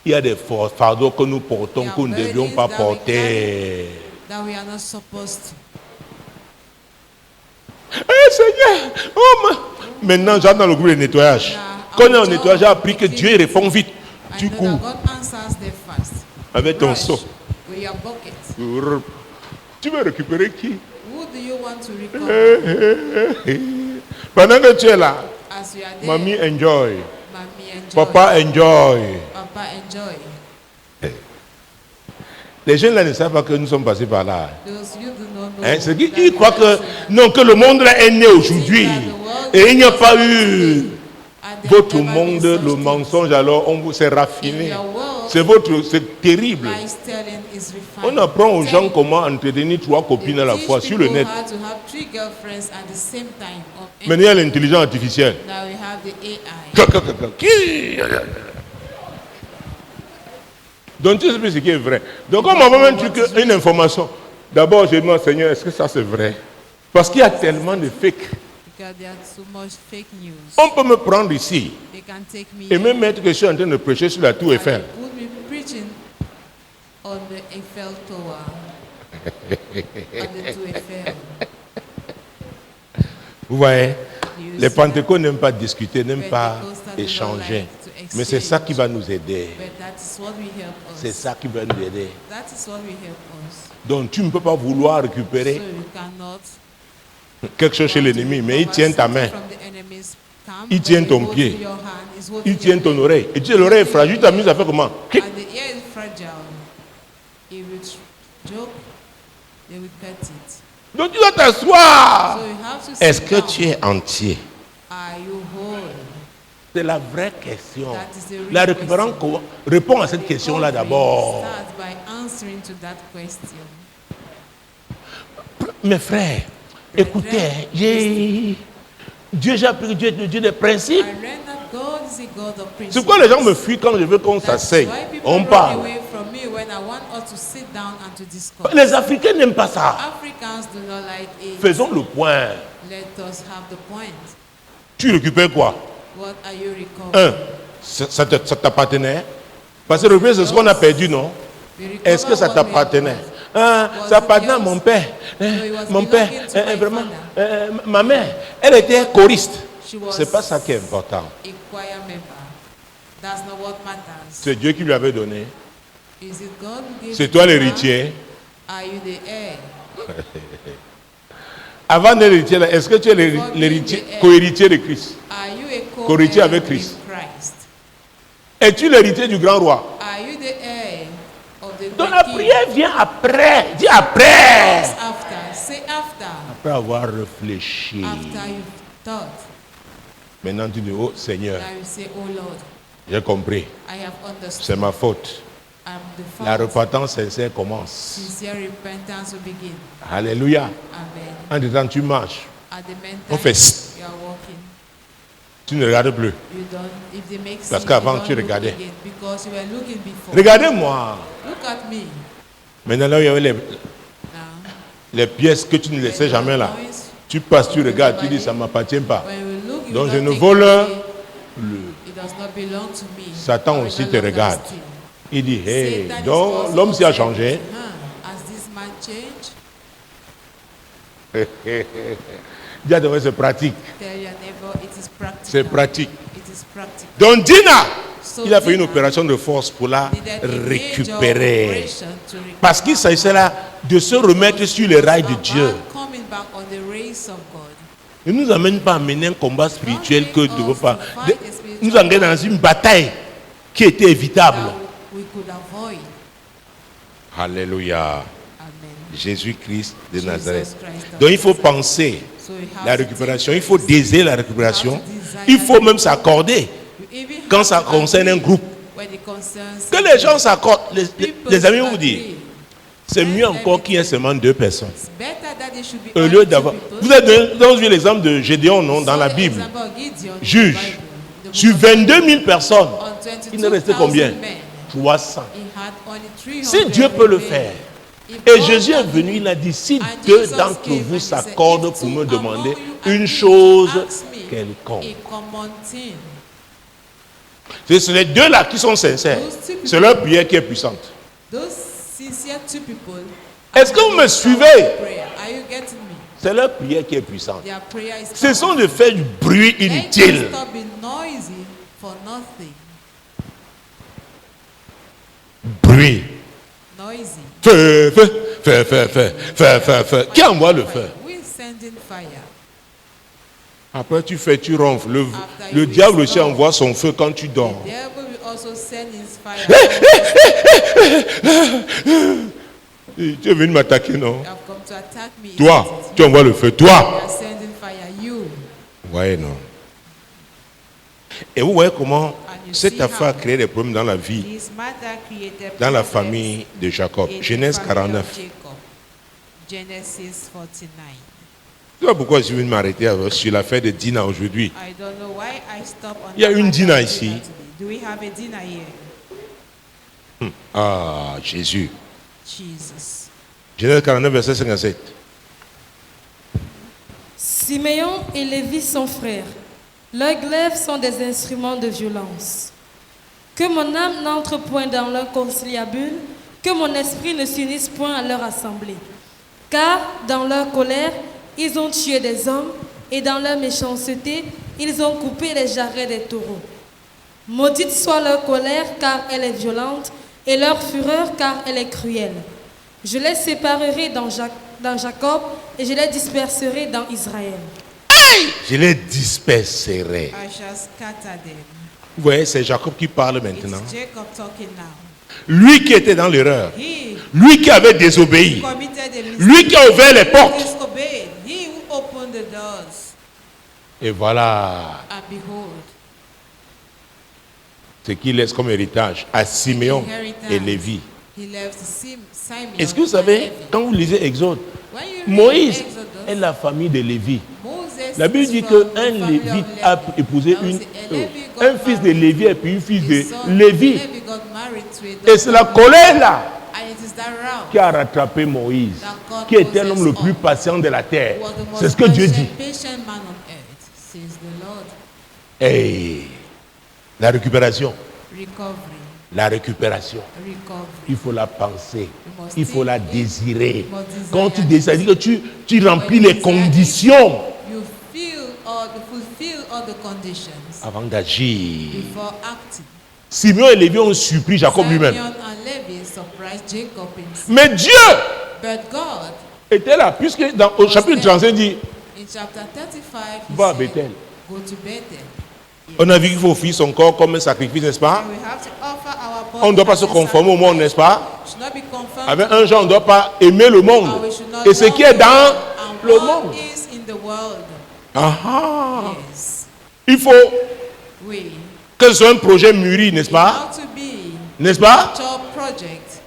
Il y a des fardeaux que nous portons, There are que nous ne devions burdens pas that we porter. That we are not supposed to. Eh Seigneur, maintenant j'entre dans le groupe de nettoyage. Quand on est au nettoyage, j'ai appris que Dieu répond vite. I Tu know cours that God answers them fast. avec ton Rush seau. with your bucket. Tu veux récupérer qui? Who do you want to recover? Pendant que tu es là, As you are there, mamie enjoy, Mommy enjoy. papa enjoy. Papa enjoy. Les jeunes là ne savent pas que nous sommes passés par là. Those you do not know. Hein, c'est qu'ils that ils croient we que, are non, que le monde là est né aujourd'hui. Et il n'y a pas eu and there votre never been monde, such le things. mensonge, alors on vous s'est In raffiné. your world, C'est terrible. lies telling is refined. On apprend aux gens Telling- comment entretenir 3 copines à la They fois teach sur le people net. how to have 3 girlfriends at the same time. On Maintenant, il y a l'intelligence artificielle. Now we have the AI. Qui? Donc tu sais plus ce qui est vrai. Donc on m'envoie un truc, une information. D'abord, je demande, Seigneur, est-ce que ça c'est vrai? Parce qu'il y a tellement de fake. Because there are so much fake news. On peut me prendre ici They can take me et me mettre que je suis en train de prêcher sur la tour and Eiffel. put me preaching on the Eiffel Tower. On the two Eiffel. Vous voyez? You Les see Pentecôtes n'aiment pas discuter, n'aiment pas Pentecostals do not échanger. like to Mais c'est ça exchange. qui va nous aider. But that is what will help C'est us. ça qui va nous aider. That is what will help us. Donc tu ne peux pas vouloir So récupérer you cannot quelque chose chez l'ennemi, mais il tient ta main, from the enemy's camp, il but tient he ton holds pied, your hand, he's holding il tient your ton leg. oreille. Et tu sais, l'oreille est fragile, tu t'amuses à faire comment? Clic. And the ear is fragile. If you joke, they will cut it. Donc tu dois t'asseoir. So you have to Est-ce sit que down. tu es entier? Are you whole? C'est la vraie question. That is the real La récupérant répond à cette question-là d'abord. Start by answering to that question. Mes frères, écoutez, Dieu, j'ai appris que Dieu est le Dieu des principes. I learned that God is a God of C'est principles. pourquoi les gens me fuient quand je veux qu'on That's s'asseye. why people On run parle. away from me when I want us to sit down and to discuss. Les Africains n'aiment pas ça. Africans do not like it. Faisons le point. Let us have the point. Tu récupères quoi? What are you recovering? Ça t'appartenait? Parce que récupérer, c'est ce qu'on a perdu, non? We recover Est-ce que ça what we t'appartenait? have lost. Ça appartenait à mon père. No, it was Mon père, belonging to my vraiment. father. Ma mère, elle était choriste. She was C'est pas ça qui est important. a choir member. That's not what matters. C'est Dieu qui lui avait donné. Is it God who gave C'est it toi to her? l'héritier. Are you the heir? Avant d'être l'héritier, est-ce que tu es l'héritier, co-héritier de Christ? Are you a Co-héritier co-heir avec with Christ. Christ? Es-tu l'héritier du grand roi? Are you the heir of the Donc great la king? prière vient après. Dis après. Ask after. Say after. Après avoir réfléchi. After you've thought. Maintenant tu dis, oh Seigneur, Now you say, oh Lord, j'ai compris. I have C'est understood. ma faute. I'm the La fault. repentance sincère commence. Sincere repentance will begin. Alléluia. Amen. En disant, tu marches. At the meantime, On fait you are walking. Tu ne regardes plus. You don't, if they make Parce sin, qu'avant, you don't tu look regardais. again because you were looking before. Regardez-moi. Look at me Maintenant, là où il y avait now. les pièces que tu ne laissais jamais là. Tu passes, tu regardes, tu dis, ça ne m'appartient pas. When you look, you Donc don't je ne take vole it. plus. It does not belong to me. Satan I will aussi no te longer regarde. steal. Il dit, hey, Satan is donc also l'homme s'y a observing, changé. Has this man changed? Dis à ton frère, c'est pratique. Tell your neighbor it is practical. C'est pratique. It is practical. Donc Dina, So il a fait une Dina opération de force pour la needed a major récupérer. operation to recover. Parce qu'il s'agissait là de se remettre sur les rails de Dieu. Coming back on the race of God. Il ne nous amène pas à mener un combat spirituel que ne veut pas. Nous engage dans une bataille qui était évitable. That we could avoid. Alléluia. Amen. Jésus-Christ de Jesus Nazareth. Christ of Donc il faut Nazareth. penser So you have la to récupération. take Il faut désirer la récupération. Il faut même s'accorder You even quand have ça to concerne un agree groupe. when it concerns Que les gens s'accordent. people Les amis vont vous agree. dire, c'est mieux encore qu'il y ait seulement 2 personnes. It's better that there should be Au only lieu two d'avoir. people. Vous avez vu l'exemple de Gédéon, non, dans So la the Bible. example of Gideon in the Juge. Bible, the Sur book of 22 000 personnes, on il ne restait 22,000 combien? men, 300. he had only 300 Si Dieu peut le remain. faire, If et God Jésus est can venu, do il a dit, si And deux Jesus d'entre came vous and he said, s'accordent if pour two me among demander you une agree chose to ask me quelconque. a common thing. C'est les deux-là qui sont sincères. C'est leur prière qui est puissante. Those sincere two people. Est-ce que vous me suivez? Prayer. Are you getting me? C'est leur prière qui est puissante. Their prayer is Ce sont powerful. de faire du bruit Let inutile. them stop being noisy for nothing. Bruit. Noisy. Feu. Qui envoie le feu? Who is sending fire? Après tu fais, tu ronfles. After Le you diable aussi restore. envoie son feu quand tu dors. The devil will also send his fire. Tu es venu m'attaquer, non? You have come to attack me. Toi, isn't it? tu envoies le feu. They Toi. are sending fire. You. Ouais, non. Et vous voyez comment And you cette see affaire a how créé des problèmes dans la vie, his mother created dans la problems famille de Jacob. in the Genèse family of 49. Jacob. Genesis 49. Tu vois pourquoi je suis venu m'arrêter sur l'affaire de Dina aujourd'hui? I don't know why I stopped on Il y a that une matter Dina of ici. Dina today. Do we have a dinner here? Ah, Jésus. Jesus. Genèse 49, verset 57. Siméon et Lévi sont frères. Leurs glaives sont des instruments de violence. Que mon âme n'entre point dans leur conciliabule, que mon esprit ne s'unisse point à leur assemblée. Car dans leur colère, ils ont tué des hommes, et dans leur méchanceté, ils ont coupé les jarrets des taureaux. Maudite soit leur colère, car elle est violente, et leur fureur, car elle est cruelle. Je les séparerai dans Jacob, et je les disperserai dans Israël. Je les disperserai. I shall scatter them. Vous voyez, c'est Jacob qui parle maintenant. It's Jacob talking now. Lui qui était dans l'erreur. He Lui qui avait désobéi. committed a mistake. Lui qui a ouvert les portes. Disobeyed. He who opened the doors. Et voilà And behold, ce qu'il laisse comme héritage à Siméon inheritance. et Lévi. He left Simon. Est-ce que vous and savez, Levi. quand vous lisez Exode, When you read Moïse Exodus, est la famille de Lévi. Moses La Bible is dit from the qu'un family of Lévite Levi. a épousé That was a Levi got un fils de married. Lévi et puis une fille de His son Lévi. Levi got married to a Et c'est la daughter. colère là And it is that route qui a rattrapé Moïse, that God qui était l'homme le Moses plus on. patient de la terre. Was the most C'est ce que Dieu dit. patient man on earth, says the Lord. Et la récupération, Recovery. la récupération, Recovery. il faut la penser, You must il faut la think it. désirer. You must desire Quand tu it. désires, c'est-à-dire que tu remplis When you les desire it, conditions You fulfill all the conditions avant d'agir. before acting. Simeon et Lévi ont surpris Jacob lui-même. Simeon and Levi surprised Jacob himself. Mais Dieu But God, était là, puisque au chapitre 35 dit, in chapter 35, he va à said, Bethel. go to Bethel. On a vu qu'il faut offrir son corps comme un sacrifice, n'est-ce pas? And we have to offer our body On ne doit pas as se a conformer au monde, n'est-ce pas? sacrifice. Should not be conformed Avec to un genre, on ne doit pas aimer le monde. and we should not Et ce walk qui est in dans the world, and le what monde. is in the world. Ah ah. Yes. Il faut We que ce soit un projet mûri, n'est-ce pas? how to be N'est-ce pas? job project.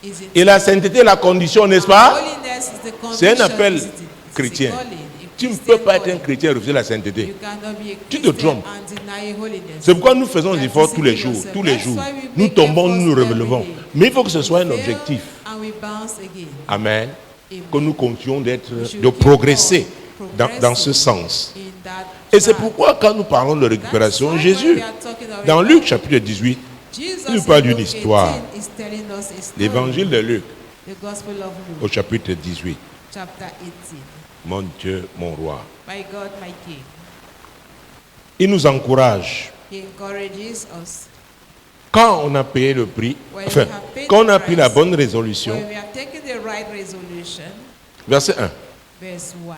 Is it Et la sainteté est la condition, n'est-ce pas? holiness is the C'est un condition, appel is it- chrétien. is a calling, a Tu ne Christian peux pas être un calling. chrétien et refuser la sainteté. You cannot be a Tu te Christian trompes. and deny holiness. C'est pourquoi nous faisons des You efforts have tous to les see jours. yourself. Tous les That's jours. why we Nous make tombons, nous nous efforts every relevons. day. Mais il faut que ce soit un We fail objectif. and we bounce again. Amen. Amen. Que nous continuons We should de keep progresser on dans ce sens. in that Et c'est track. pourquoi quand nous parlons de récupération, That's why Jésus, we are talking of dans recovery. Luc chapitre 18, Jesus il nous parle in d'une Luke histoire. 18 is telling us a story. l'évangile de Luc The Gospel of au Luke, chapitre 18. chapter 18. Mon Dieu, mon roi. My God, my King. Il nous encourage. He encourages us. Quand on a payé le prix, When enfin, we have paid quand on a the pris la price, bonne résolution, When we have taken the right resolution, verset 1. verse 1.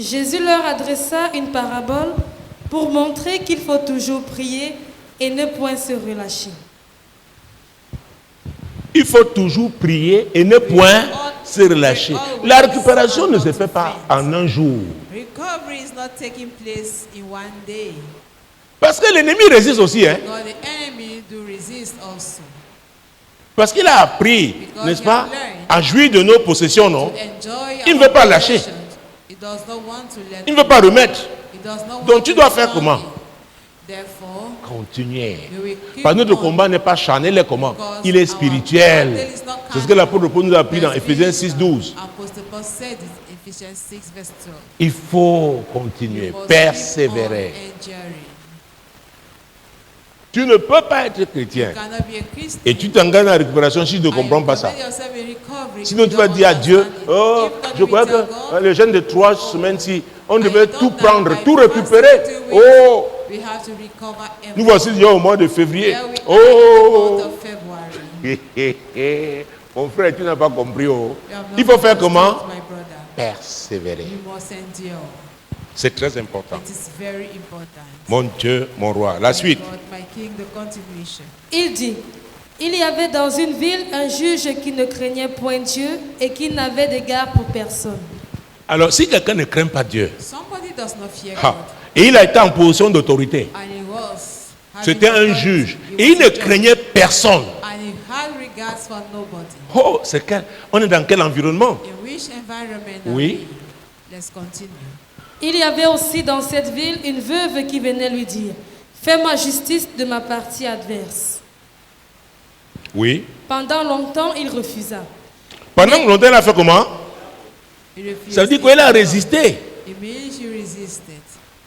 Jésus leur adressa une parabole pour montrer qu'il faut toujours prier et ne point se relâcher. Il faut toujours prier et ne point se relâcher. La récupération ne se fait pas en un jour. Recovery is not taking place in one day. Parce que l'ennemi résiste aussi, hein. God, the enemy do resist also. Parce qu'il a appris, Because n'est-ce you pas, have learned à jouir de nos possessions, non? enjoy Il ne our veut pas lâcher. possessions. He does not want to let Il ne veut pas remettre. He does not Donc want tu to dois faire restore comment? it. Therefore, Continuer. we will keep Parce que notre on, combat n'est pas charnel, il est comment? because Il est our spirituel. battle is not C'est ce que l'apôtre Paul nous a appris dans but Éphésiens 6, 12. Apostle Paul said in Ephesians 6 verse 12. Il faut continuer, You must persévérer. keep on enduring. Tu ne peux pas être chrétien You cannot be a Christian. et tu t'engages dans la récupération si tu ne and comprends you pas ça. commit yourself in recovery. Sinon You tu vas don't dire à Dieu, understand it. oh, If not, je you crois will tell que God, les jeunes de 3 semaines-ci, on I devait thought tout that prendre, by tout fasting récupérer. 2 weeks, Oh, we have to recover nous everything. voici déjà au mois de février. Here we are in the Oh, month of February. mon frère, tu n'as pas compris. Oh. You have not Il faut faire comment? understood, my brother. Persévérer. You must endure. C'est très important. It is very important. Mon Dieu, mon roi. La suite. God, my King, the continuation. Il dit, il y avait dans une ville un juge qui ne craignait point Dieu et qui n'avait d'égard pour personne. Alors, si quelqu'un ne craint pas Dieu, Somebody does not fear ah, God, et il a été en position d'autorité, and he was having c'était un authority. juge, He et il was ne a judge, craignait personne. and he had regards for nobody. Oh, on est dans quel environnement? In which environment Oui. are we? Let's continue. Il y avait aussi dans cette ville une veuve qui venait lui dire, fais-moi justice de ma partie adverse. Oui. Pendant longtemps, il refusa. Pendant longtemps, il a fait comment? He refused Ça veut dire it. qu'il a résisté. It means you resisted.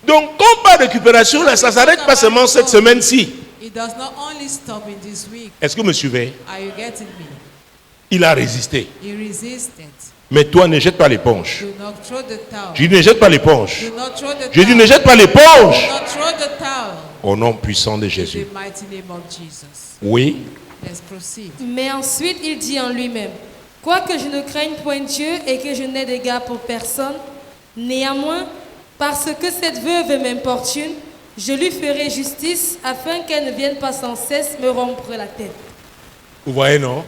Donc, combat de récupération, là, ça ne s'arrête pas seulement cette semaine-ci. It does not only stop in this week. Est-ce que vous me suivez? Are you getting me? Il a résisté. He resisted. Mais toi, ne jette pas l'éponge. Do not throw the towel. Je dis, ne jette pas l'éponge. Do not throw the Je dis, towel. ne jette pas l'éponge. Do not throw the towel. Au nom puissant de In Jésus. the mighty name of Jesus. Oui. Let's proceed. Mais ensuite, il dit en lui-même, quoique je ne craigne point Dieu et que je n'ai d'égard pour personne, néanmoins, parce que cette veuve m'importune, je lui ferai justice afin qu'elle ne vienne pas sans cesse me rompre la tête. Vous voyez, non?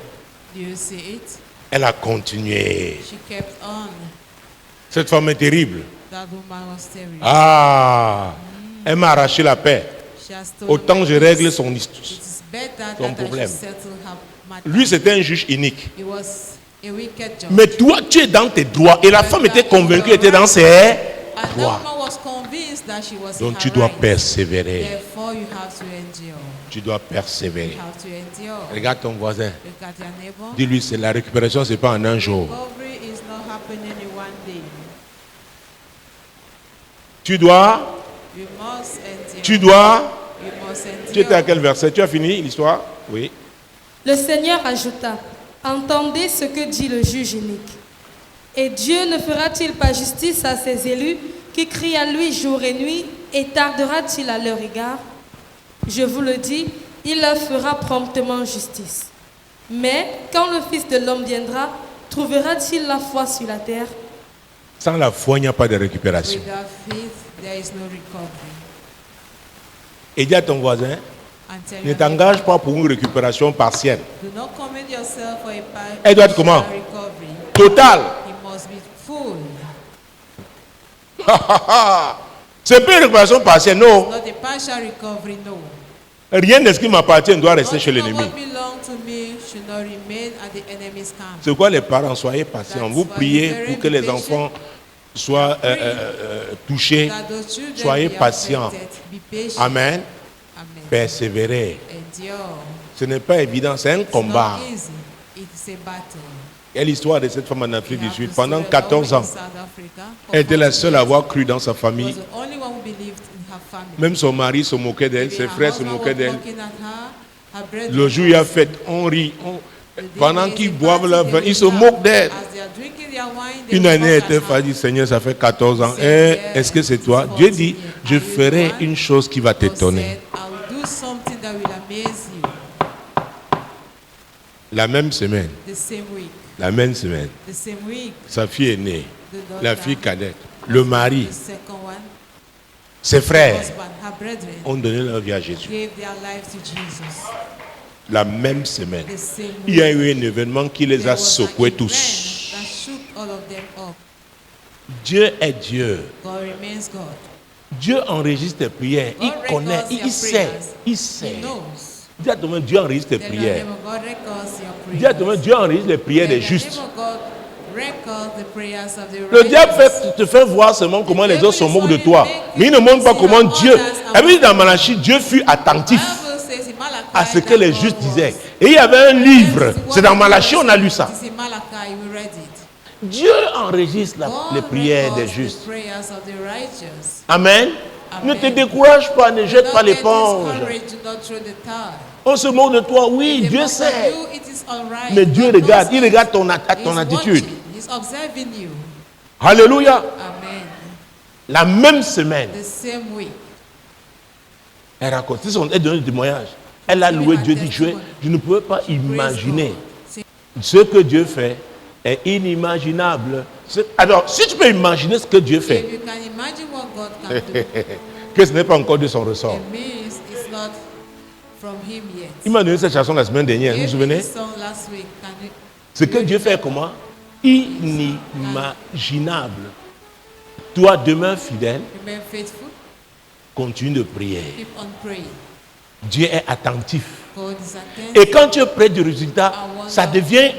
Do you see it? Elle a continué. She kept on. Cette femme est terrible. That woman was terrible. Ah, elle m'a arraché la paix. She has stolen Autant my je peace. règle son histoire. It is better son that I problème. should settle her matter. Lui, c'était un juge unique. It was a wicked judge. Mais toi, tu es dans tes droits. Et la femme était convaincue, était dans ses And that droits. woman was convinced that she was in Donc her tu dois right. persévérer. Therefore, you have to endure. Tu dois persévérer. You have to endure. Regarde ton voisin. Look at your neighbor. Dis-lui, c'est la récupération, c'est pas en un jour. Recovery is not happening in one day. Tu dois, You must endure. tu dois. You must Tu étais à endure. quel verset? Tu as fini l'histoire? Oui. Le Seigneur ajouta, entendez ce que dit le juge unique. Et Dieu ne fera-t-il pas justice à ses élus qui crient à lui jour et nuit, et tardera-t-il à leur égard? Je vous le dis, il leur fera promptement justice. Mais quand le Fils de l'homme viendra, trouvera-t-il la foi sur la terre? Sans la foi, il n'y a pas de récupération. Without faith, there is no recovery. Et dis à ton voisin, And tell ne your t'engage neighbor, pas pour une récupération partielle. do not commit yourself for a Elle doit être comment? partial recovery. Total. He must be full. C'est pas une récupération partielle, non. Not a partial recovery, no. Rien de ce qui m'appartient doit rester chez Nothing of l'ennemi. what belongs to me should not remain at the enemy's camp. C'est quoi les parents, soyez patients. Vous priez pour que les enfants soient touchés. That those children Soyez be patients. affected. Be patient. Amen. Amen. Persévérez. Endure. Ce n'est pas évident, c'est un It's combat. not easy. It's a battle. Il y a l'histoire de cette femme en Afrique We du have Sud. the Pendant story of 14 a ans, woman in South Africa. For elle était la 14 seule à years. avoir cru dans sa She famille. was the only one who believed in her family. Même son mari se moquait d'elle, ses Her frères se husband moquaient was d'elle. mocking at her. Her brethren Le jour où il a was- fait, on rit. the day Pendant there is qu'ils a boivent party, leur they vin, will ils se laugh. moquent d'elle. As they are drinking their wine, they Une will année mock at était her. fait, dit Seigneur, ça fait 14 ans. Say, Eh, yes, est-ce que c'est it's toi? 14 Dieu dit, years. je Are you ferai the one? une chose qui va God t'étonner. said, I will do something that will amaze you. La même semaine, The same week. la même semaine, The same week. sa fille est née, The daughter, la fille cadette, le mari, the second one, ses frères husband, her brethren, ont donné leur vie à Jésus. gave their lives to Jesus. La même semaine, The same il y a week. eu un événement qui les There a was an secoués event tous. that shook all of them up. Dieu est Dieu. God remains God. Dieu enregistre tes prières. Il God connaît, records il your sait, prayers. il He sait. knows. Dis à ton main, Dieu enregistre tes Tell your prières. neighbor, God records your Dis à ton prayers. main, Dieu enregistre les prières Tell des your justes. neighbor, God records the prayers of the Le diable righteous. te fait voir seulement comment les autres se moquent de toi. Mais il ne montre pas comment Dieu. Et puis dans Malachie, Dieu fut attentif Bible says in Malachi à ce que that les God justes was- disaient. Et il y avait un livre. C'est dans Malachie, on a lu ça. It is in Malachi, we read it. Dieu enregistre God les prières des records justes. the prayers of the righteous. Amen. Ne Amen. te décourage pas, ne jette pas Don't get l'éponge. discouraged, do not throw the towel. On se moque de toi, oui, If they Dieu mock sait. at you, it is all right. Mais Dieu God regarde, knows il it. regarde ton He's attitude. watching. He's observing you. Alléluia. Amen. La même semaine, The same way. elle raconte, elle donne des témoignages. Elle a loué Dieu, dit, je ne pouvais pas imaginer. Ce que Dieu fait est inimaginable. Alors, si tu peux imaginer ce que Dieu If fait, you can imagine what God can do, que ce n'est pas encore de son ressort. it means it's not from Him yet. Il m'a donné cette chanson la semaine dernière, vous vous Gave me souvenez? this song last week. Can you- Ce que Dieu fait comment? Inimaginable. Toi, demain fidèle, Remain faithful. continue de prier. Keep on praying. Dieu est attentif. God is attentive. Et quand tu es près du résultat, ça devient,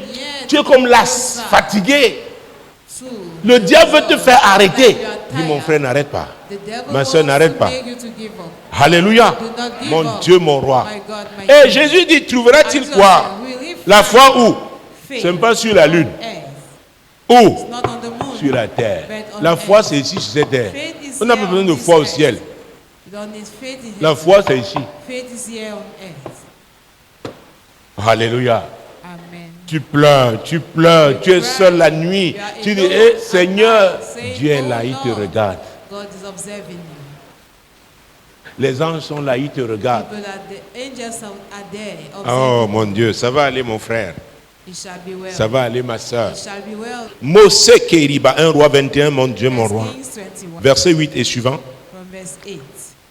tu es comme las, fatigué. Le diable veut te faire arrêter. Dis mon frère, n'arrête pas. The devil Ma soeur, wants n'arrête to pas. make you to give up. Alléluia. Do not give Mon up. Dieu, mon roi. My God, my Et King. Jésus dit, trouvera-t-il Jesus quoi? said, will he La find foi où? faith Ce n'est pas sur la lune. on earth? Où? It's not on the moon. Sur la terre. but on La foi, earth. c'est ici, sur cette terre. Faith is On n'a here pas besoin on de this foi au earth. ciel. You don't need faith in La heaven. foi, c'est ici. Faith is here on earth. Alléluia. Amen. Tu pleures, tu es seul la nuit. You are Tu dis, alone eh at Seigneur, night, saying, Dieu est "Oh là, il te Lord, regarde. God is observing you. Les anges sont là, ils te regardent. But the angels are there Oh observing. mon Dieu, ça va aller mon frère. It shall be well. Ça va aller ma soeur. It shall be well. Mose Keriba, 1 roi 21, mon Dieu, mon roi. Kings 21 Verset 8 et suivant. from verse 8.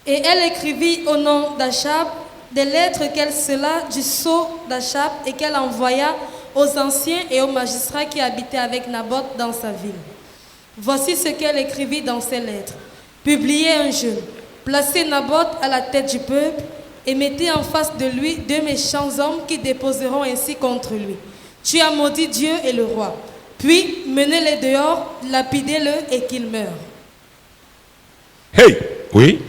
Et elle écrivit au nom d'Achab des lettres qu'elle scella du sceau d'Achab et qu'elle envoya aux anciens et aux magistrats qui habitaient avec Naboth dans sa ville. Voici ce qu'elle écrivit dans ces lettres. Publiez un jeûne, placez Naboth à la tête du peuple et mettez en face de lui 2 méchants hommes qui déposeront ainsi contre lui. Tu as maudit Dieu et le roi. Puis menez-les dehors, lapidez-le et qu'il meure. Hey, oui.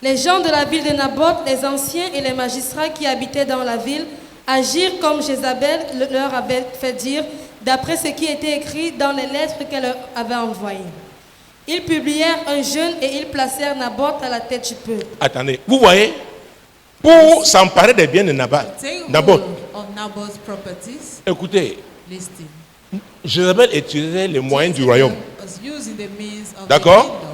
Les gens de la ville de Naboth, les anciens et les magistrats qui habitaient dans la ville, agirent comme Jézabel leur avait fait dire, d'après ce qui était écrit dans les lettres qu'elle leur avait envoyées. Ils publièrent un jeûne et ils placèrent Naboth à la tête du peuple. Attendez, vous voyez, pour s'emparer des biens de Naboth, Take Naboth, hold of Naboth's properties. écoutez, Listen. Jézabel utilisait les moyens du royaume. Was using the means of the D'accord? kingdom.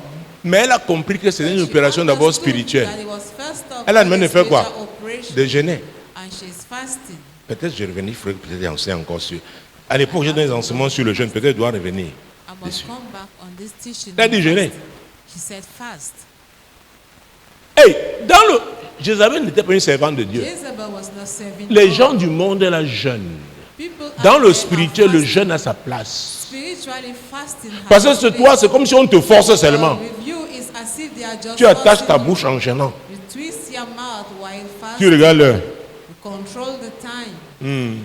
Mais elle a compris que c'était une opération d'abord spirituelle. That it was first of Elle a all demandé a de faire quoi? spiritual operation, De jeûner. and she's fasting. Peut-être je revenir, il faudrait peut-être enseigner encore sur. À l'époque, j'ai donné des enseignements sur le jeûne, peut-être je dois revenir. I must dessus. come back on this teaching. Elle a dit jeûner. She said fast. Hey, dans le. Jézabel n'était pas une servante de Dieu. Jezebel was not serving Les God. gens du monde la jeûnent. People Dans out le there spirituel, are le fasting. jeûne a sa place. Spiritually fasting has Parce que a sur place. toi, c'est comme si on te force seulement. With you, it's as if they are just Tu attaches ta forcing bouche en gênant. you. You twist your mouth while Tu fasting. regardes l'heure. You control the time.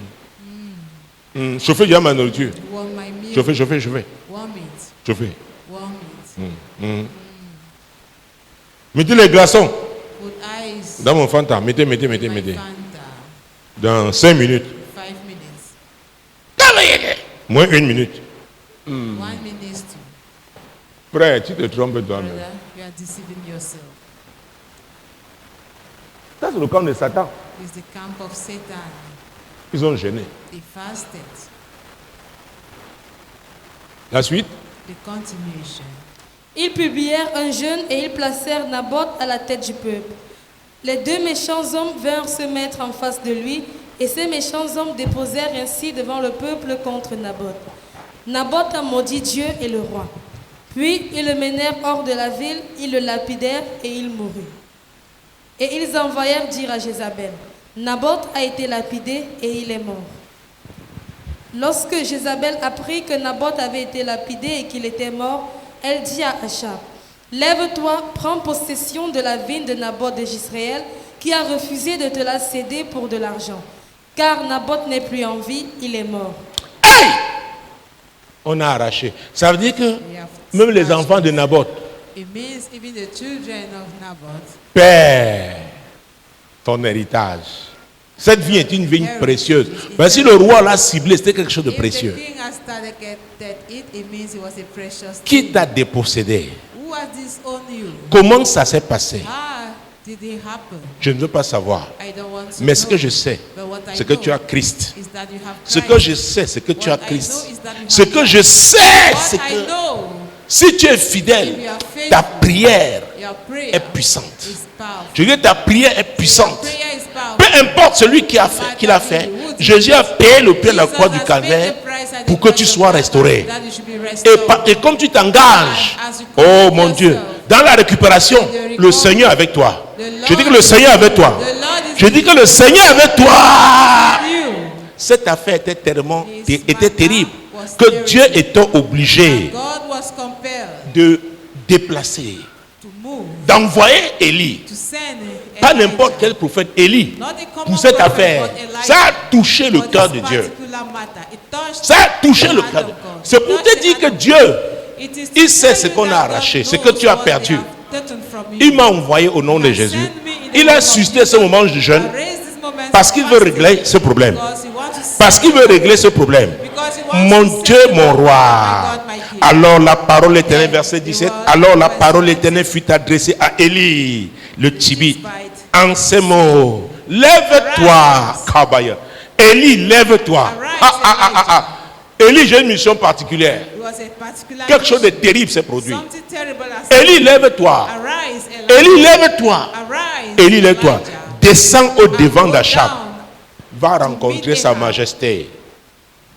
Chauffez déjà ma nourriture. You want my meal. Chauffez. Warm it. Chauffez. Warm it. Mettez les glaçons Put ice. dans mon Fanta. Mettez. My Fanta. Dans 5 minutes. 5 minutes. Moins 1 minute. 1 minute to. Frère, tu te trompes toi-même. Brother, you are deceiving yourself. Ça, c'est le camp de Satan. It's the camp of Satan. Ils ont gêné. They fasted. La suite. The continuation. Ils publièrent un jeûne et ils placèrent Naboth à la tête du peuple. Les 2 méchants hommes vinrent se mettre en face de lui, et ces méchants hommes déposèrent ainsi devant le peuple contre Naboth. Naboth a maudit Dieu et le roi. Puis ils le menèrent hors de la ville, ils le lapidèrent et il mourut. Et ils envoyèrent dire à Jézabel, Naboth a été lapidé et il est mort. Lorsque Jézabel apprit que Naboth avait été lapidé et qu'il était mort, elle dit à Achab, lève-toi, prends possession de la vigne de Naboth de Jisraël, qui a refusé de te la céder pour de l'argent. Car Naboth n'est plus en vie, il est mort. Hey! On a arraché. Ça veut dire que même les enfants de Naboth, It means even the children of Naboth, Père, ton héritage. Cette vie est une vie précieuse. Mais si le roi l'a ciblé, c'était quelque chose de if the précieux. king has started that it means it was a precious Qui thing. t'a dépossédé? Who has disowned you? Comment ça s'est passé? How did it happen? Je ne veux pas savoir. I don't want to Mais ce know. que je sais, But what I c'est que know tu as Christ. is that you have Ce Christ. que je sais, c'est que tu as What I Christ. know is that you Ce have que je Christ. sais, What c'est I que know, si tu es fidèle, if you are faithful, ta prière your prayer est puissante. is powerful. Je dis que ta prière est puissante. Prayer is powerful. Peu importe celui qui l'a fait, Jésus a payé le prix de la croix du calvaire pour que tu sois restauré. Et comme tu t'engages, oh mon Dieu, dans la récupération, le Seigneur est avec toi. Je dis que le Seigneur est avec toi. Je dis que le Seigneur est avec toi. Cette affaire était terrible que Dieu était obligé God was compelled de déplacer, to move, d'envoyer Élie. to send Pas n'importe quel prophète, Élie. Not a common Pour cette prophet, affaire, but Elijah. ça a touché le For cœur this de Dieu. particular matter, it touched Ça a touché the le heart cœur. of God. C'est pour Touched te the dire que heart of Dieu, God. It is to il sait tell ce you qu'on a that arraché, God ce que knows tu as what perdu. they have taken from you. Il m'a envoyé au nom de Jésus. Il a suscité ce moment de jeûne parce qu'il veut régler ce problème. Parce qu'il veut régler ce problème. Mon Dieu, mon roi. Alors la parole éternelle, verset 17. Alors la parole éternelle fut adressée à Élie, le Tibite, en ces mots. Lève-toi, Kabaya. Élie, lève-toi. Élie, j'ai une mission particulière. Quelque chose de terrible s'est produit. Élie, lève-toi. Élie, lève-toi. Élie, lève-toi. Descends au devant d'Achab. Va rencontrer sa majesté.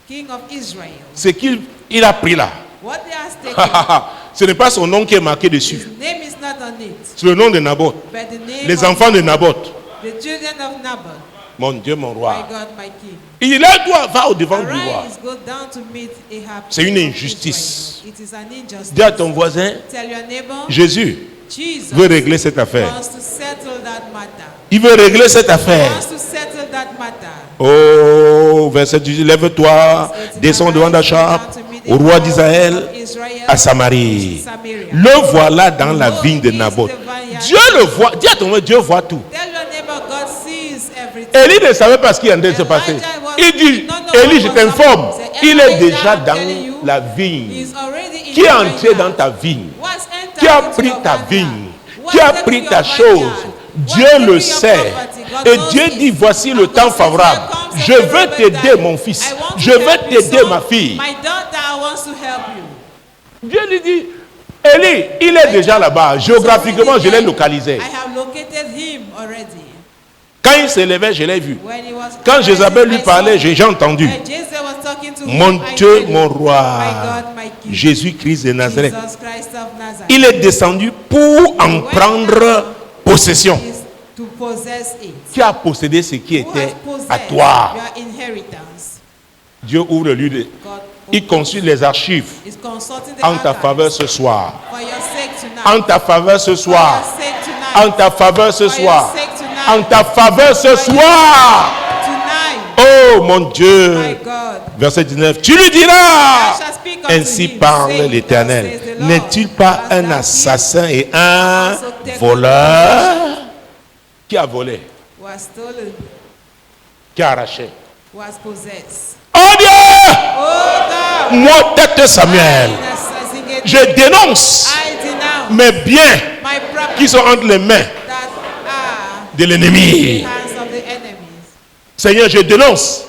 King of Israel. Ce qu'il a pris là. What they has taken, Ce n'est pas son nom qui est marqué dessus. his name is not on it, C'est le nom de Naboth. but the name Les of enfants de Naboth. the children of Naboth. Mon Dieu, mon My roi. God, my King. Il lève-toi, va au devant du roi. Arise, go down to meet Ahab. C'est une king of injustice. Israel. It is an injustice. Dis à ton voisin, Tell your neighbor, Jésus Jesus veut régler cette affaire. wants to settle that matter. Il veut régler cette affaire. Wants to settle that matter. Oh, verset 18, lève-toi, descends devant d'Achab, au roi d'Israël, à Samarie. Le voilà dans la vigne de Naboth. Dieu le voit. Dis à ton voisin, Dieu voit tout. Tell your neighbor, God sees everything. Élie ne savait pas ce qui est en train de se passer. Il dit, Élie, je t'informe, il est déjà dans la vigne. He's already in Qui est your entré vineyard. dans ta vigne? What's entered Qui a into pris your ta vineyard? vigne? What's Qui a taken pris your ta vineyard? chose? What's Dieu taken le your sait. property? God Et knows Dieu it. dit, voici le And God temps says, favorable. "Here comes Je the veux favorable t'aider, time. mon fils. I want Je to veux help you, t'aider, son. ma fille. My daughter wants to help you. Dieu lui dit, Élie, il est déjà là-bas. Géographiquement, je l'ai localisé. I have located him already. Quand il s'est levé, je l'ai vu. When he was Quand rising, Jézabel lui I parlait, saw him. j'ai entendu. And Jesus was talking to him, Mon I Dieu, said, mon roi, My God, my King. Jésus-Christ de Nazareth. Jesus Christ of Nazareth. Il est descendu pour en prendre possession. Is to possess it. Qui a possédé ce qui Who était has possessed à toi? your inheritance? Dieu ouvre le lieu. God Il consulte les archives is consulting the en ta archives faveur ce soir. for your sake tonight. En ta faveur ce For your soir. sake tonight. En ta faveur ce For your soir. sake tonight. En ta faveur ce soir. Tonight, Oh mon Dieu. my God. Verset 19. Tu lui I diras. shall speak unto Ainsi him, parle saying, l'Éternel. thus says the Lord, N'est-il pas hast un thou assassin et un also taken voleur? Qui a volé? who has stolen, Qui a arraché? who has possessed? Oh Dieu! Oh God, Moi, tête Samuel, je dénonce I denounce mes biens my property qui sont entre les mains that are de in l'ennemi. the hands of the enemies. Seigneur, je dénonce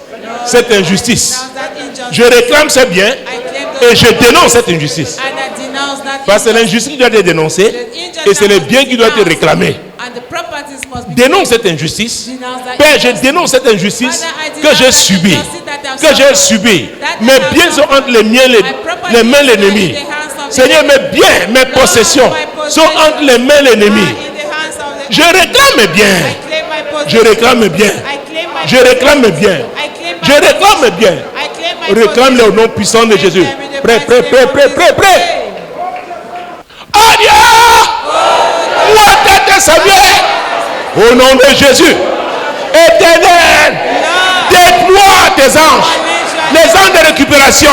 cette injustice. Denounce that injustice. Je réclame ces biens I claim those et je dénonce cette injustice. and I denounce that Parce que injustice. l'injustice doit être dénoncée et c'est les biens qui doivent être réclamés. And the properties must be Dénonce cette injustice. Denounce that Père, je injustice. dénonce cette injustice Father, I que denounce j'ai that subie. injustice that I've Que j'ai suffered. subie. That Mes I've biens sont suffered. entre les miens, My properties les mains de are l'ennemi. in the hands of the Seigneur, enemy. mes biens, mes possessions my sont entre les mains de l'ennemi. Are in the hands of the Je réclame mes biens. I claim my possessions. Je réclame mes biens. I claim my Je réclame mes biens. I claim my Je réclame mes biens. I claim my Réclame-les au nom puissant de Jésus. Prêt, prêt, prêt, prêt, prêt, prêt. Oh Dieu! Moi, tête Samuel, Au nom de Jésus. Éternel, déploie tes anges. Les anges de récupération.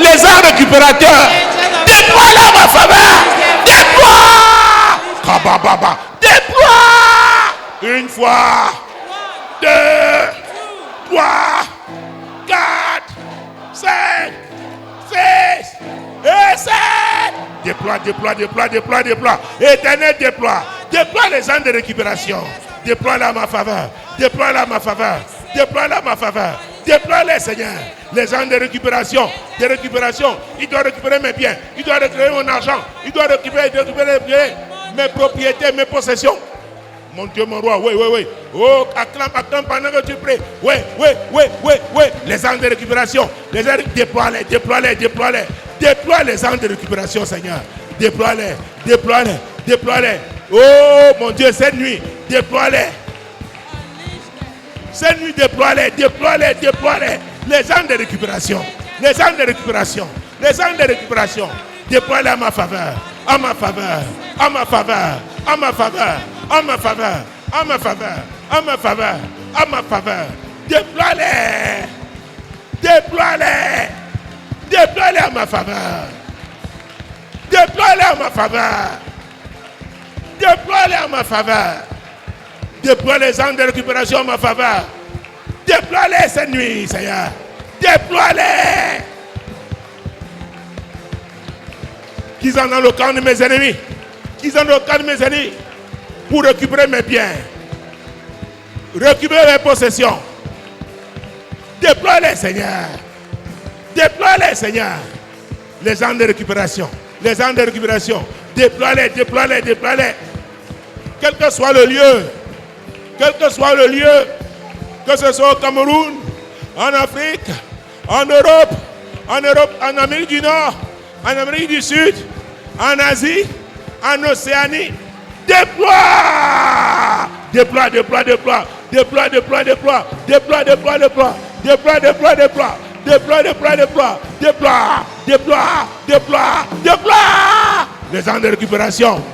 Les anges récupérateurs. Déploie-la en ma faveur. Déploie. Kabababa. Déploie. Une fois. 2, 3, 4, 5, 6 et 7. Déploie, déploie, déploie, déploie, déploie. Éternel, déploie. Déploie les anges de récupération. Déploie-la à ma faveur. Déploie-la à ma faveur. Déploie-la à ma faveur. Déploie-les, Seigneur. Les anges de récupération. De récupération. Il doit récupérer mes biens. Il doit récupérer mon argent. Il doit récupérer mes propriétés, mes possessions. Mon Dieu, mon roi, oui, oui, oui. Oh, acclame pendant que tu pries. Oui, oui, oui, oui, oui. Les anges de récupération. Les anges, déploie-les, déploie-les, déploie-les. Déploie les anges de récupération, Seigneur. Déploie-les, déploie-les, déploie-les. Oh, mon Dieu, cette nuit, déploie-les. Cette nuit, déploie-les, déploie-les, déploie-les. Les anges de récupération. Les anges de récupération. Les anges de récupération. Déploie-les à ma faveur. À ma faveur. À ma faveur. À ma faveur. À ma faveur. À ma faveur. À ma faveur. À ma faveur. Déploie-les. Déploie-les. Déploie-les à ma faveur. Déploie-les à ma faveur. Déploie-les à ma faveur. Déploie les anges de récupération à ma faveur. Déploie-les cette nuit, Seigneur. Déploie-les. Qu'ils sont dans le camp de mes ennemis. Qu'ils sont dans le camp de mes ennemis. Pour récupérer mes biens. Récupérer mes possessions. Déploie-les, Seigneur. Déploie-les, Seigneur. Les anges de récupération. Les anges de récupération. Déploie-les, déploie-les, déploie-les. Quel que soit le lieu. Quel que soit le lieu. Que ce soit au Cameroun, en Afrique, en Europe, en Amérique du Nord, en Amérique du Sud, en Asie, en Océanie. Déploie! Déploie, déploie, déploie. Déploie, déploie, déploie. Déploie, déploie, déploie. Déploie, déploie, déploie. Déploie, déploie, déploie. Déploie, déploie, déploie, déploie. Les anges de récupération.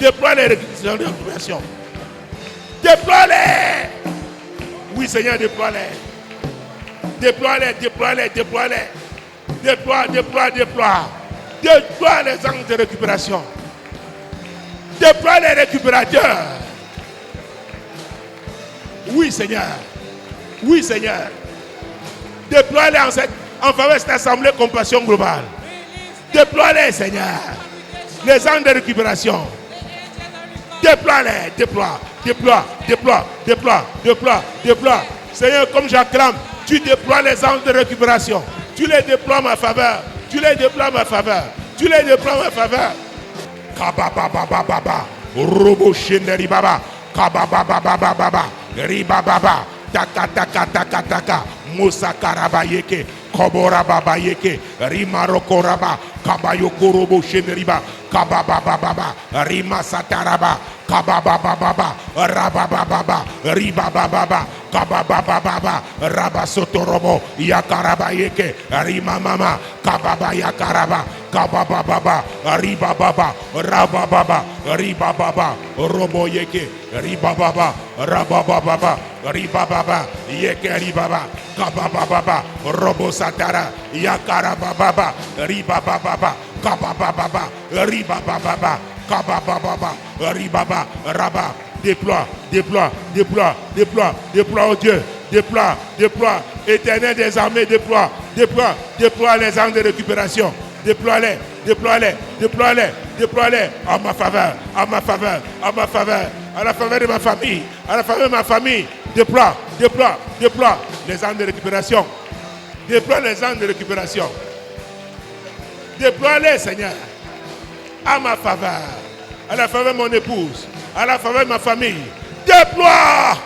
Déploie les anges de récupération. Déploie-les. Oui, Seigneur, déploie-les. Déploie-les, déploie-les, déploie-les. Déploie, déploie, déploie. Déploie les anges de récupération. Déploie les récupérateurs. Oui, Seigneur. Oui, Seigneur. Déploie-les en faveur de cette assemblée compassion globale. Déploie-les, Seigneur. Les anges de récupération. Déploie-les, déploie, déploie, déploie, déploie, déploie, déploie. Seigneur, comme j'acclame, tu déploies les anges de récupération. Tu les déploies en ma faveur. Tu les déploies en ma faveur. Tu les déploies en ma faveur. Kabababababa. Robo shenderi baba. Kabababababa. Ribababa. Taka taka taka taka. Musa karabayeke. Kobora baba yeke. Rimaroko raba. Kabayoko robo shenderiba. Kababababa. Rima sataraba. Kababababa. Rabababa. Ribababa. Kababababa. Rabasotorobo. Yakarabayeke. Rima mama. Kababa yakaraba. Kabababa. Ribababa. Rabababa. Ribababa. Robo yeke. Ribababa. Rabababa. Ribababa. Yeke ribaba. Kabababa. Robo satara. Yakarababa. Ribababa. Kabababa. Ribababa. Kabababa. Ribaba. Raba. Déploie, déploie, déploie, déploie, déploie, oh Dieu, déploie, déploie, Éternel des armées, déploie, déploie, déploie les armes de récupération, déploie-les, déploie-les, déploie-les, déploie-les, à ma faveur, à ma faveur, à ma faveur, à la faveur de ma famille, à la faveur de ma famille, déploie, déploie, déploie les armes de récupération, déploie les armes de récupération, déploie-les, Seigneur, à ma faveur, à la faveur de mon épouse, à la faveur de ma famille. Déploie.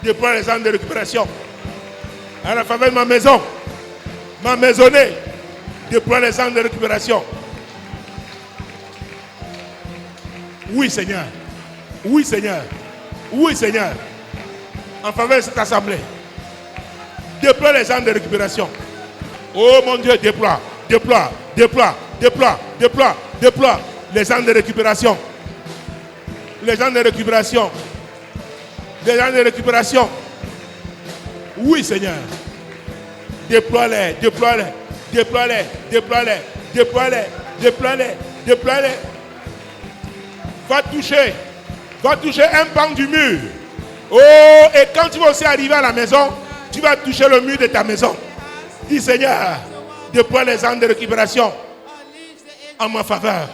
Déploie les armes de récupération. À la faveur de ma maison. Ma maisonnée. Déploie les armes de récupération. Oui, Seigneur. Oui, Seigneur. Oui, Seigneur. En faveur de cette assemblée. Déploie les armes de récupération. Oh mon Dieu, déploie. Déploie. Déploie. Déploie. Déploie. Déploie. Les gens de récupération. Les gens de récupération. Les gens de récupération. Oui, Seigneur. Déploie-les, déploie-les, déploie-les, déploie-les, déploie-les, déploie-les, déploie-les. Va toucher un pan du mur. Oh, et quand tu vas aussi arriver à la maison, tu vas toucher le mur de ta maison. Dis Seigneur, déploie les anges de récupération en ma faveur.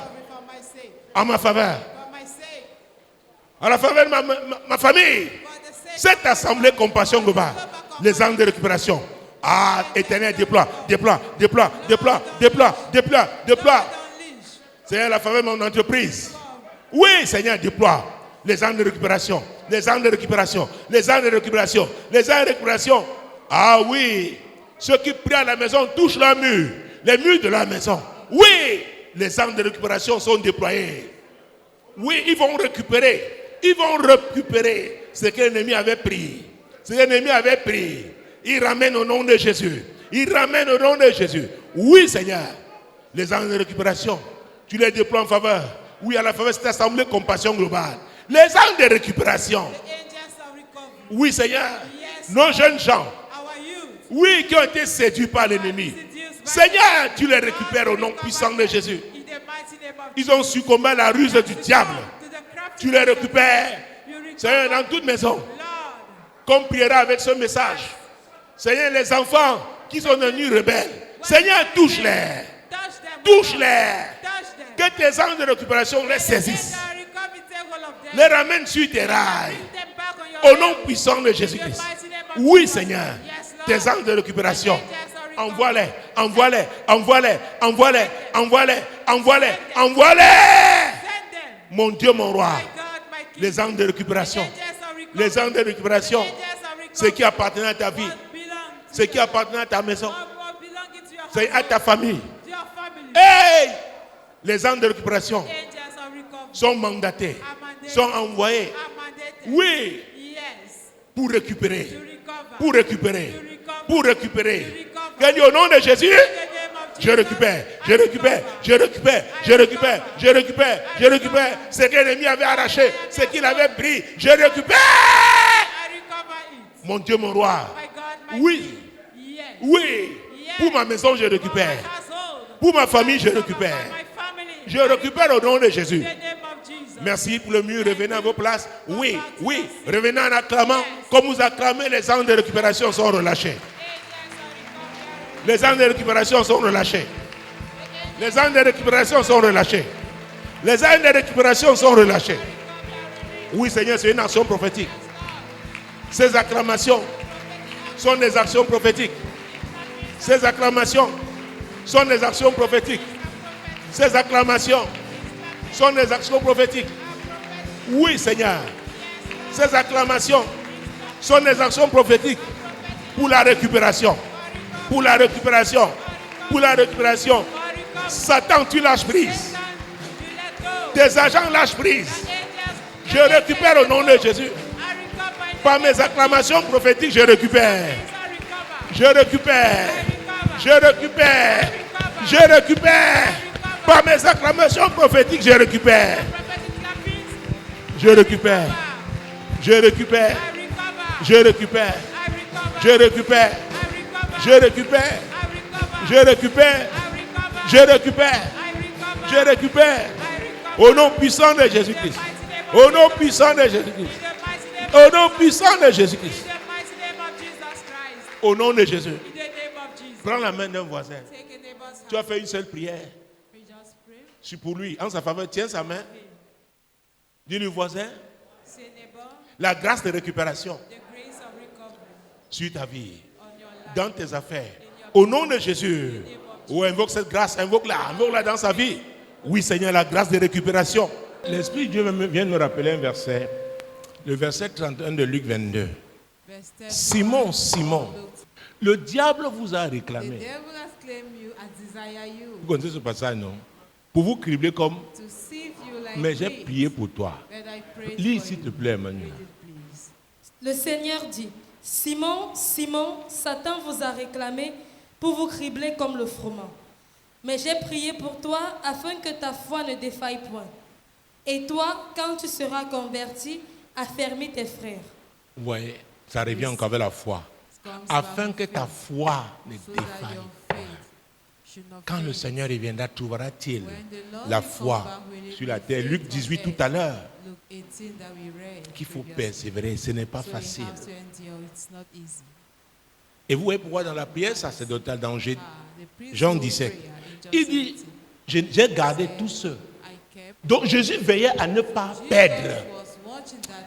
En ma faveur. À la faveur de ma famille. Cette assemblée compassion globale. Les anges de récupération. Ah, Éternel, déploie. Seigneur, la faveur de mon entreprise. Oui, Seigneur, déploie les anges de récupération. Les anges de récupération. Les anges de récupération. Les anges de récupération. Ah oui. Ceux qui prient à la maison touchent leur mur. Les murs de la maison. Oui, les anges de récupération sont déployés. Oui, ils vont récupérer. Ils vont récupérer ce que l'ennemi avait pris. Ce que l'ennemi avait pris. Il ramène au nom de Jésus. Il ramène au nom de Jésus. Oui, Seigneur. Les anges de récupération, tu les déploies en faveur. Oui, à la faveur de cette assemblée compassion globale. Les anges de récupération. Oui, Seigneur. Nos jeunes gens. Oui, qui ont été séduits par l'ennemi. Seigneur, tu les récupères au nom puissant de Jésus. Ils ont succombé à la ruse du diable. Tu les récupères. Seigneur, dans toute maison. Qu'on priera avec ce message. Seigneur, les enfants qui sont devenus rebelles. Seigneur, touche-les. Touche-les. Que tes anges de récupération les saisissent. Les ramènent sur tes rails. Au nom puissant de Jésus-Christ. Oui, Seigneur. Tes anges de récupération. Envoie-les, envoie-les, envoie-les, envoie-les, envoie-les, envoie-les, envoie-les. Mon Dieu, mon roi. Les anges de récupération. Les anges de récupération. Ce qui appartenait à ta vie. Ce qui appartenait à ta maison. C'est à ta famille. Hey! Les anges de récupération sont mandatés, sont envoyés. Oui, pour récupérer. Pour récupérer. Pour récupérer. Au nom de Jésus, je récupère, je récupère, je récupère, je récupère, je récupère, je récupère. Ce que l'ennemi avait arraché, ce qu'il avait pris, je récupère. Mon Dieu, mon roi. Oui. Oui. Pour ma maison, je récupère. Pour ma famille, je récupère. Je récupère au nom de Jésus. Merci pour le mieux. Revenez à vos places. Oui, oui. Revenez en acclamant. Comme vous acclamez, les anges de récupération sont relâchés. Les anges de récupération sont relâchés. Les anges de récupération sont relâchés. Les anges de récupération sont relâchés. Oui, Seigneur, c'est une action prophétique. Ces acclamations sont des actions prophétiques. Ces acclamations sont des actions prophétiques. Ces acclamations sont des actions prophétiques. Oui, Seigneur. Ces acclamations sont des actions prophétiques pour la récupération. Pour la récupération. Pour la récupération. Satan, tu lâches prise. Tes agents lâchent prise. Je récupère au nom de Jésus. Par mes acclamations prophétiques, je récupère. Je récupère. Je récupère. Je récupère. Par mes acclamations prophétiques, je récupère. Je récupère. Je récupère. Je récupère. Je récupère. Je récupère. Je récupère. Je récupère. Je récupère. Au nom puissant de Jésus-Christ. Au nom puissant de Jésus-Christ. Au nom puissant de Jésus-Christ. Au nom de Jésus. Prends la main d'un voisin. Tu as fait une seule prière. Je suis pour lui. En sa faveur, tiens sa main. Dis-lui, voisin, la grâce de récupération sur ta vie, dans tes affaires. Au nom de Jésus. Ou invoque cette grâce, invoque-la dans sa vie. Oui, Seigneur, la grâce de récupération. L'Esprit de Dieu vient de me rappeler un verset. Le verset 31 de Luc 22. Simon, Simon, le diable vous a réclamé. Vous connaissez ce passage, non? Pour vous cribler comme, mais j'ai prié pour toi. Lis s'il te plaît, Emmanuel. Le Seigneur dit, Simon, Simon, Satan vous a réclamé pour vous cribler comme le froment. Mais j'ai prié pour toi afin que ta foi ne défaille point. Et toi, quand tu seras converti, affermis tes frères. Oui, ça revient encore avec la foi. Afin que ta foi ne défaille. Quand le Seigneur reviendra, trouvera-t-il la foi sur la terre? Luc 18 tout à l'heure. Qu'il faut persévérer, ce n'est pas facile. Et vous voyez pourquoi dans la prière sacerdotale dans Jean 17, il dit, j'ai gardé tous ceux. Donc Jésus veillait à ne pas perdre.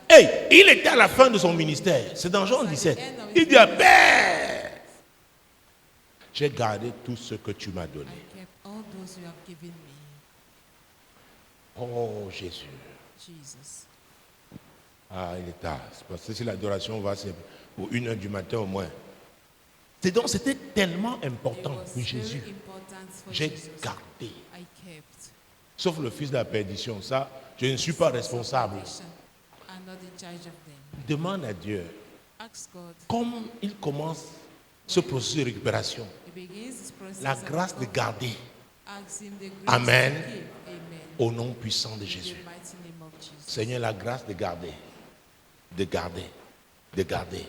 Hey, il était à la fin de son ministère. C'est dans Jean 17. Il dit, Père, j'ai gardé tout ce que tu m'as donné. Oh Jésus. Ah, il est tard. Parce que si l'adoration va, c'est pour 1h du matin au moins. Donc c'était tellement important pour Jésus. J'ai gardé. Sauf le fils de la perdition. Ça, je ne suis pas responsable. Demande à Dieu. Comme il commence ce processus de récupération, la grâce de garder. Amen. Au nom puissant de Jésus. Seigneur, la grâce de garder. De garder. De garder.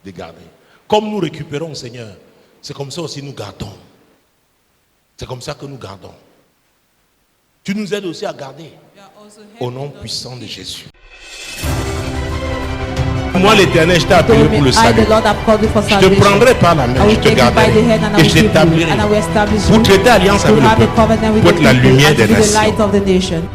De garder. Comme nous récupérons, Seigneur, c'est comme ça aussi nous gardons. C'est comme ça que nous gardons. Tu nous aides aussi à garder. Au nom puissant de Jésus. Moi, l'Éternel, je t'ai appelé pour le salut. Je te prendrai par la main, je te garderai et je t'établirai pour traiter alliance avec le peuple, pour être la lumière des nations.